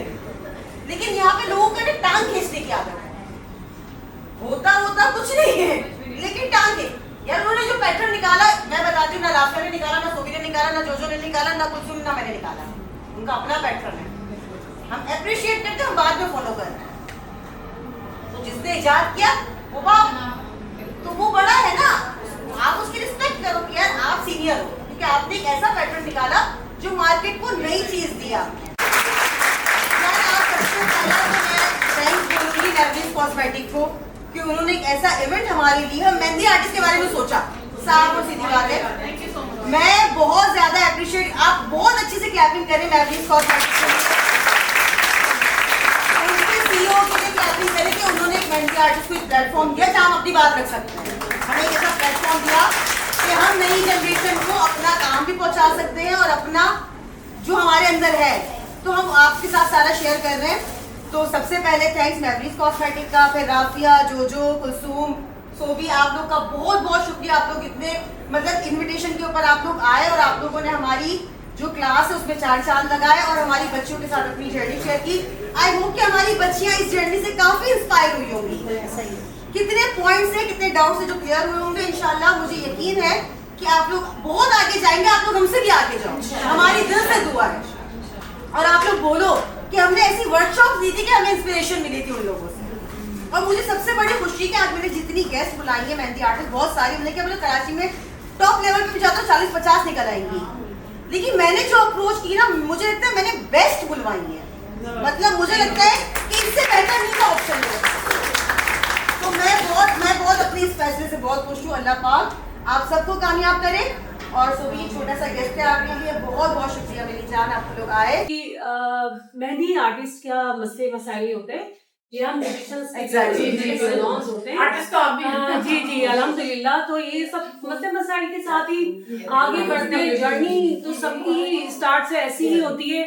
लेकिन यहाँ पे लोगों को टांग खींचने की आदत है, होता कुछ नहीं है, लेकिन टांग खींच। यार उन्होंने जो पैटर्न निकाला, मैं बताती हूँ, ना राफिया ने निकाला, ना सोबी ने निकाला, ना जोजो ने निकाला, ना कुलसुम, ना मैंने निकाला, उनका अपना पैटर्न है। हम अप्रिशिएट करते हैं, हम बाद में फॉलो करते हैं। तो जिसने इजाद किया वो तो वो बड़ा है ना, आप उसकी रिस्पेक्ट करो कि यार आप सीनियर हो, क्योंकि आपने एक ऐसा पैटर्न निकाला जो मार्केट को नई चीज दिया। यार आप सबसे पहला तो मैं थैंक्स बोलूंगी लवलीज कॉस्मेटिक को कि उन्होंने एक ऐसा इवेंट हमारे लिए, हम मेहंदी आर्टिस्ट के बारे में सोचा, साफ और सीधी बात है। मैं बहुत ज्यादा अप्रिशिएट, आप बहुत अच्छे से क्लैपिंग करें लवलीज कॉस्मेटिक को, उनके सीईओ के लिए क्लैपिंग करें कि उन्होंने एक मेहंदी आर्टिस्ट को एक प्लेटफॉर्म दिया जहाँ हम अपनी बात रख सकते हैं। हमें एक ऐसा प्लेटफॉर्म दिया कि हम नई जनरेशन को अपना काम भी पहुंचा सकते हैं और अपना जो हमारे अंदर है तो हम आपके साथ सारा शेयर कर रहे हैं। तो सबसे पहले थैंक्स मेवरीज कॉस्मेटिक का, फिर राफिया, जोजो, कुलसूम, सोबी, आप लोग का बहुत बहुत शुक्रिया। आप लोग इतने मतलब इनविटेशन के ऊपर आप लोग आए और आप लोगों ने हमारी जो क्लास है उसमें 4 चांद लगाए और हमारी बच्चियों के साथ अपनी जर्नी शेयर की। आई होप कि हमारी बच्चियां इस जर्नी से काफी इंस्पायर हुई होंगी। कितने पॉइंट्स हैं, कितने डाउट्स हैं जो क्लियर हुए होंगे। इंशाल्लाह मुझे यकीन है कि आप लोग बहुत आगे जाएंगे, आप लोग हमसे भी आगे जाओ, हमारी दिल से दुआ है। और आप लोग बोलो कि हमने ऐसी वर्कशॉप दी थी कि हमें इंस्पिरेशन मिली थी उन लोगों से। और मुझे सबसे बड़ी खुशी कि आज मैंने जितनी गेस्ट बुलाई है मेहंदी आर्टिस्ट बहुत सारी, मैंने क्या, कराची में टॉप लेवल पे भी जाता 40-50 निकल आएंगी, लेकिन मैंने जो अप्रोच की ना, मुझे लगता है मैंने बेस्ट बुलवाई है। मतलब मुझे लगता है कि इससे बेहतर नहीं का ऑप्शन है। तो मैं बहुत अपनी इस फैसले से बहुत खुश हूँ। अल्लाह पाक आप सबको कामयाब करे। और सो भी छोटा सा गेस्ट है आपके लिए, बहुत बहुत शुक्रिया मेरी जान, आप लोग आए। कि मेहंदी आर्टिस्ट क्या मसले मसाइल होते हैं, ये हम Exactly. होते हैं आर्टिस्ट तो आप भी हैं। जी अल्हम्दुलिल्लाह। तो ये सब मसले मसाइल के साथ ही आगे बढ़ते हैं। जर्नी तो सबकी स्टार्ट से ऐसी ही होती है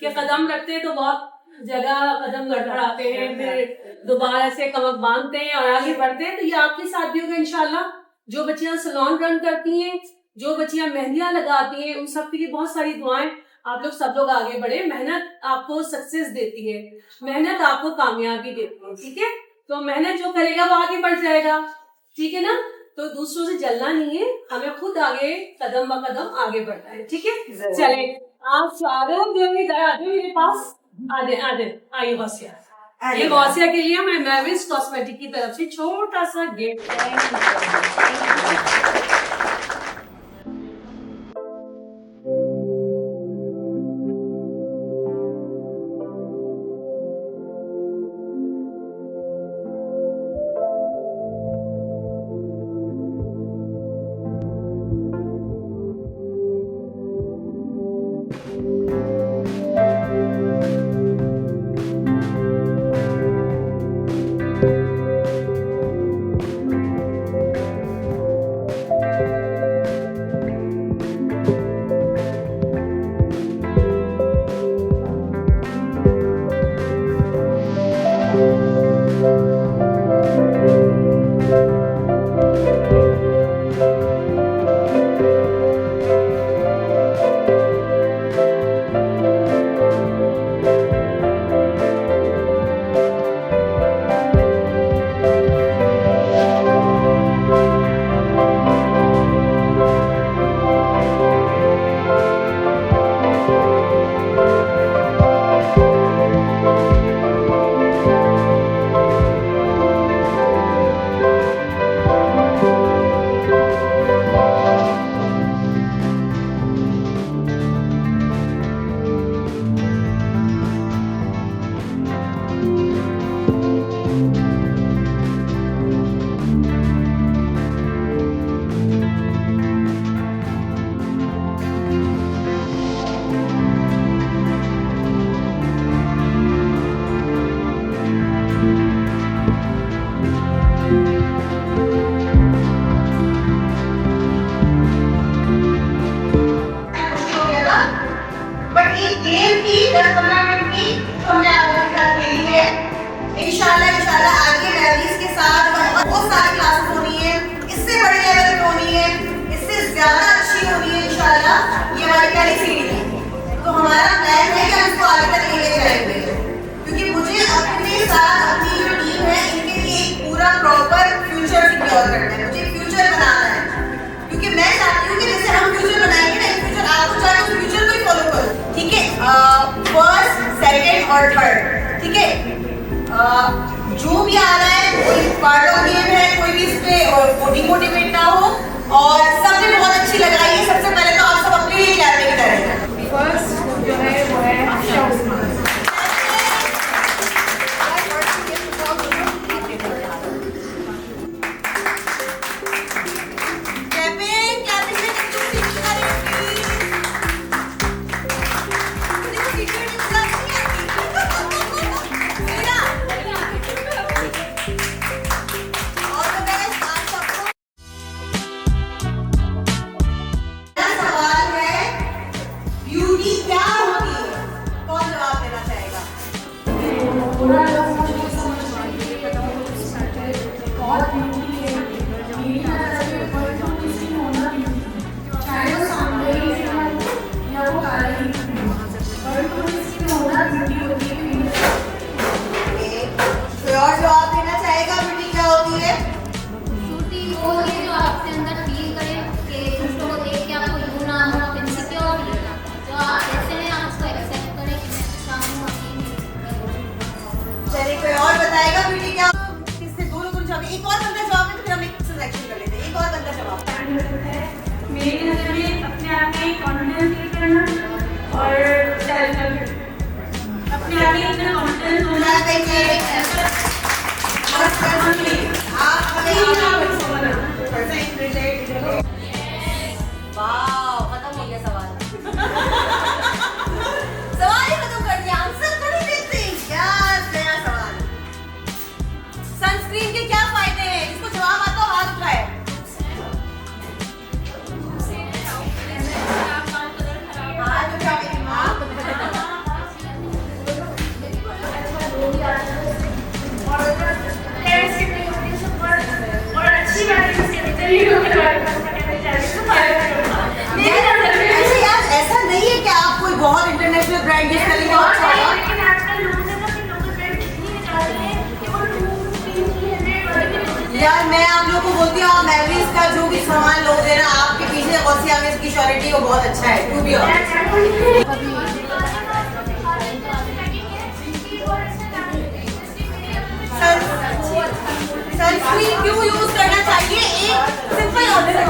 कि कदम रखते हैं तो बहुत जगह कदम गड़बड़ाते हैं, फिर दोबारा से कमर बांधते हैं और आगे बढ़ते हैं। तो ये आपके साथ भी होगा इंशाल्लाह। जो बच्चियां सैलून रन करती हैं, जो बच्चियां मेहंदियां लगाती हैं, उन सब के लिए बहुत सारी दुआएं। आप लोग सब लोग आगे बढ़े। मेहनत आपको सक्सेस देती है, मेहनत आपको कामयाबी देती है, ठीक है। तो मेहनत जो करेगा वो आगे बढ़ जाएगा, ठीक है ना। तो दूसरों से जलना नहीं है, हमें खुद आगे कदम ब कदम आगे बढ़ना है, ठीक है। चले आप सारे मेरे पास आइए गौसिया। ये गौसिया के लिए मैं मैविस कॉस्मेटिक की तरफ से छोटा सा गिफ्ट इंशाल्लाह आगे मैविस के साथ बहुत सारी क्लासेस होनी है, इससे बड़े लेवल पे होनी है, इससे ज्यादा अच्छी होनी है इंशाल्लाह। ये हमारी पहली सीढ़ी है, तो हमारा प्लान है कि हम इसको आगे तक लेके जाएंगे, क्योंकि मुझे अपने साथ अपनी जो टीम है इनके लिए एक पूरा प्रॉपर फ्यूचर सिक्योर करना है, मुझे फ्यूचर बनाना है, क्योंकि मैं चाहती हूँ कि जैसे हम फ्यूचर बनाएंगे ना, फ्यूचर आपको चाहे उस फ्यूचर को ही फॉलो करो, ठीक है। फर्स्ट, सेकंड और थर्ड, ठीक है। जो भी आ रहा है कोई पार्ट ऑफ गेम है, कोई भी इस पे डिमोटिवेट ना हो, और सबने बहुत अच्छी लगाई है। सबसे पहले तो आप सब अपने लिए क्लैपिंग करें। फर्स्ट जो है वो है आशा उस्मान। एक और बंदा जवाब दे तो फिर हम एक सिलेक्शन कर लेते हैं। एक और बंदा जवाब मेरी नजर में अपने आप में कॉन्फिडेंस क्रिएट करना और सेल्फ अपने आप में इतना कॉन्फिडेंस होना चाहिए। वाओ, खत्म हो गया सवाल। सवाल ही खत्म कर दिया, आंसर कर ही देते। क्या नया सवाल। सनस्क्रीन के क्या फायदे हैं? जिसको जवाब आता हो हाथ उठाए। हाथ उठाओ मेरी माँ। और अच्छी बात है इसके भीतर ही होने वाली बात करने चाहिए तो फायदा ऐसा नहीं है कि आप कोई बहुत आप लोगों को बोलती हूँ, आप मैवरिक्स का जो भी सामान लोगे ना, आपके पीछे गौसिया में इसकी श्योरिटी वो बहुत अच्छा है, टू बी ऑनेस्ट। सनस्क्रीन क्यों यूज करना चाहिए? एक सिंपल आंसर,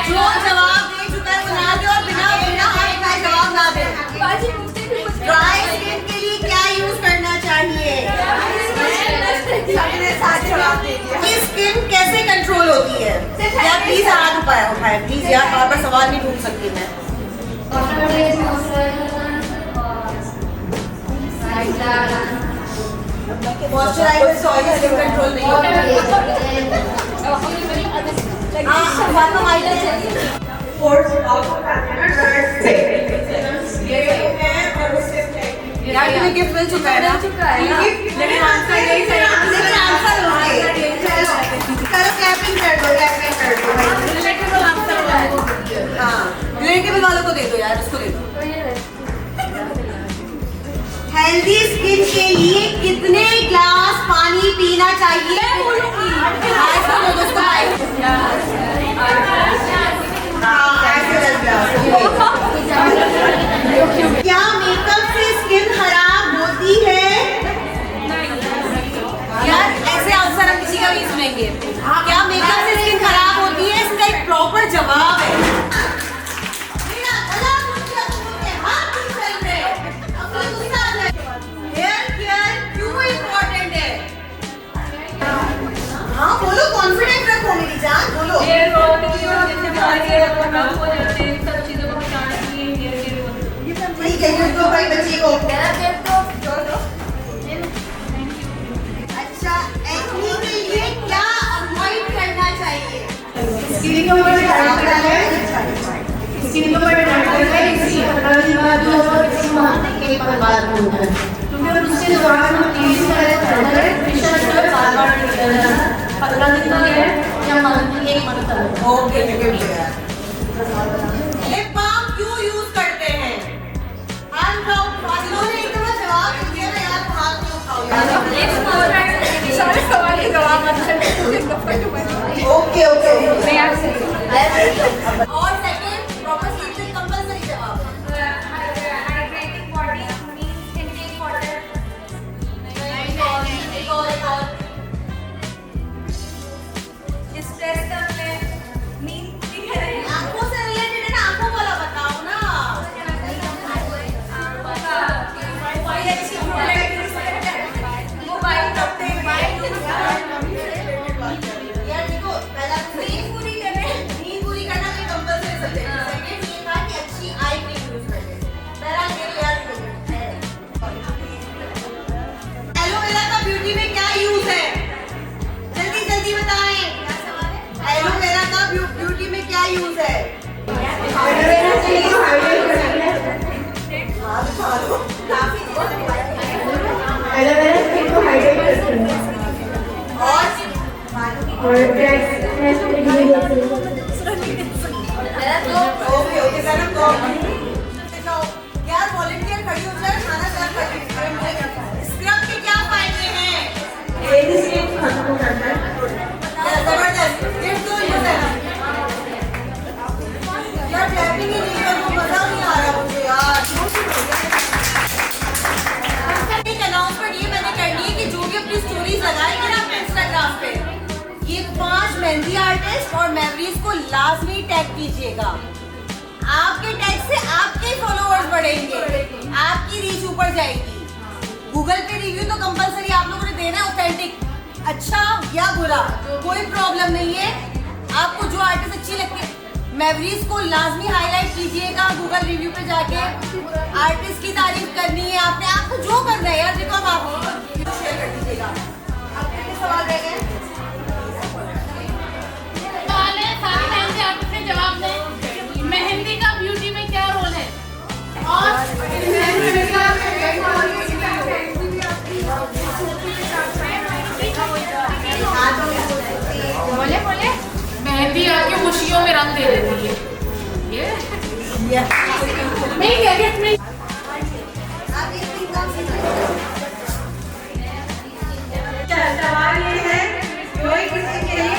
जो जवाब दे चुका है सुना दे, और बिना बिना जवाब ना दे। ड्राई स्किन के लिए क्या यूज करना चाहिए? सबने साथ जवाब दे दिया। कि स्किन कैसे कंट्रोल होती है? यार प्लीज हाथ उठाए प्लीज यार, बार बार सवाल नहीं ढूंढ सकती मैं। मॉइस्चराइजर से ऑयली स्किन कंट्रोल नहीं होता। यार तुम्हें गिफ्ट मिल चुका है ना? लेकिन आंसर यही सही है। लेकिन आंसर चलो कैपिंग कर दो, कैपिंग कर दो। रिलेटेबल आंसर हाँ, रिलेटेबल वालों को दे दो यार, उसको दे दो। हेल्दी स्किन के लिए कितने ग्लास पानी पीना चाहिए? क्या मेकअप से स्किन खराब होती है? यार ऐसे आंसर हम किसी का भी सुनेंगे। क्या मेकअप से स्किन खराब होती है? इसका एक प्रॉपर जवाब है। हाँ बोलो, कॉन्फिडेंस रखो मेरी जान, बोलो। ठीक है, यूट्यूब भाई बच्ची को। अच्छा, एक्ने के लिए क्या अवॉइड करना चाहिए? स्किन को बड़े डालता है, स्किन को बड़े डालता है, इसी 15 दिन बाद एक बार होता है, क्योंकि उसके दौरान हम यूज करते हैं फिशर को बार-बार 15 दिन में या मंथ एक मंथ तक। ओके लिप बाम क्यों यूज करते हैं? हैंड डाउन फाजिलों ने एकदम जवाब दिया ना यार, हाथ क्यों उठाओ यार? सारे सवाल के जवाब ओके मैं और सेकंड प्रॉपर स्लीपिंग कंपल्सरी जवाब। Hydrating body means intake water. एक और स्ट्रेस करते मींस आंखों से रिलेटेड है ना, आंखों वाला बताओ ना। यार देखो, पहला नींद पूरी करना तो कंपल्सरी सब्जेक्ट है। सेकंड ये था कि अच्छी आई क्रीम यूज करते हैं। पहला मेरे यार एलोवेरा का ब्यूटी में क्या यूज है? जल्दी जल्दी बताएं। एलोवेरा का ब्यूटी में क्या यूज है? एलोवेरा स्किन को हाइड्रेट करती है और ओके सर, तो यार वॉलंटियर खड़ी हो जाए, खाना सर्व कर। स्क्रब के क्या फायदे हैं? खत्म करता है। जबरदस्त, ये तो यूज है यार। क्लैपिंग ही नहीं कर, वो मजा नहीं आ रहा मुझे यार। एक अनाउंसमेंट ये मैंने करनी है कि जो भी अपनी स्टोरीज लगाएंगे ना अपने इंस्टाग्राम पे, ये 5 मेहंदी आर्टिस्ट और मैवरीज को लाजमी टैग कीजिएगा। आपके टैग से आपके फॉलोअर्स बढ़ेंगे, आपकी रीच ऊपर जाएगी। गूगल पे रिव्यू तो कंपलसरी आप लोगों ने देना है, ऑथेंटिक, अच्छा या बुरा कोई प्रॉब्लम नहीं है। आपको जो आर्टिस्ट अच्छी लगती है, मैवरीज को लाजमी हाईलाइट कीजिएगा गूगल रिव्यू पे जाके। आर्टिस्ट की तारीफ करनी है आपने, आपको जो करना है यार, देखो हम आपको शेयर कर दीजिएगा। अब कितने सवाल रह गए? सारी मेहंदी आर्टिस्ट ने जवाब दें। मेहंदी का ब्यूटी में क्या रोल है? और बोले मेहंदी आके खुशियों में रंग दे देती है। ये नहीं गैजेट में सवाल ये है, कोई किसी के लिए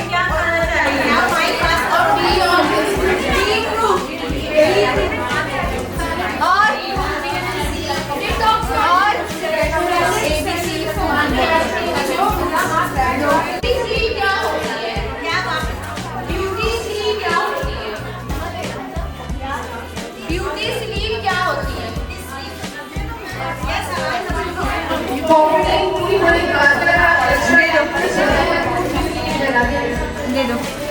दे दो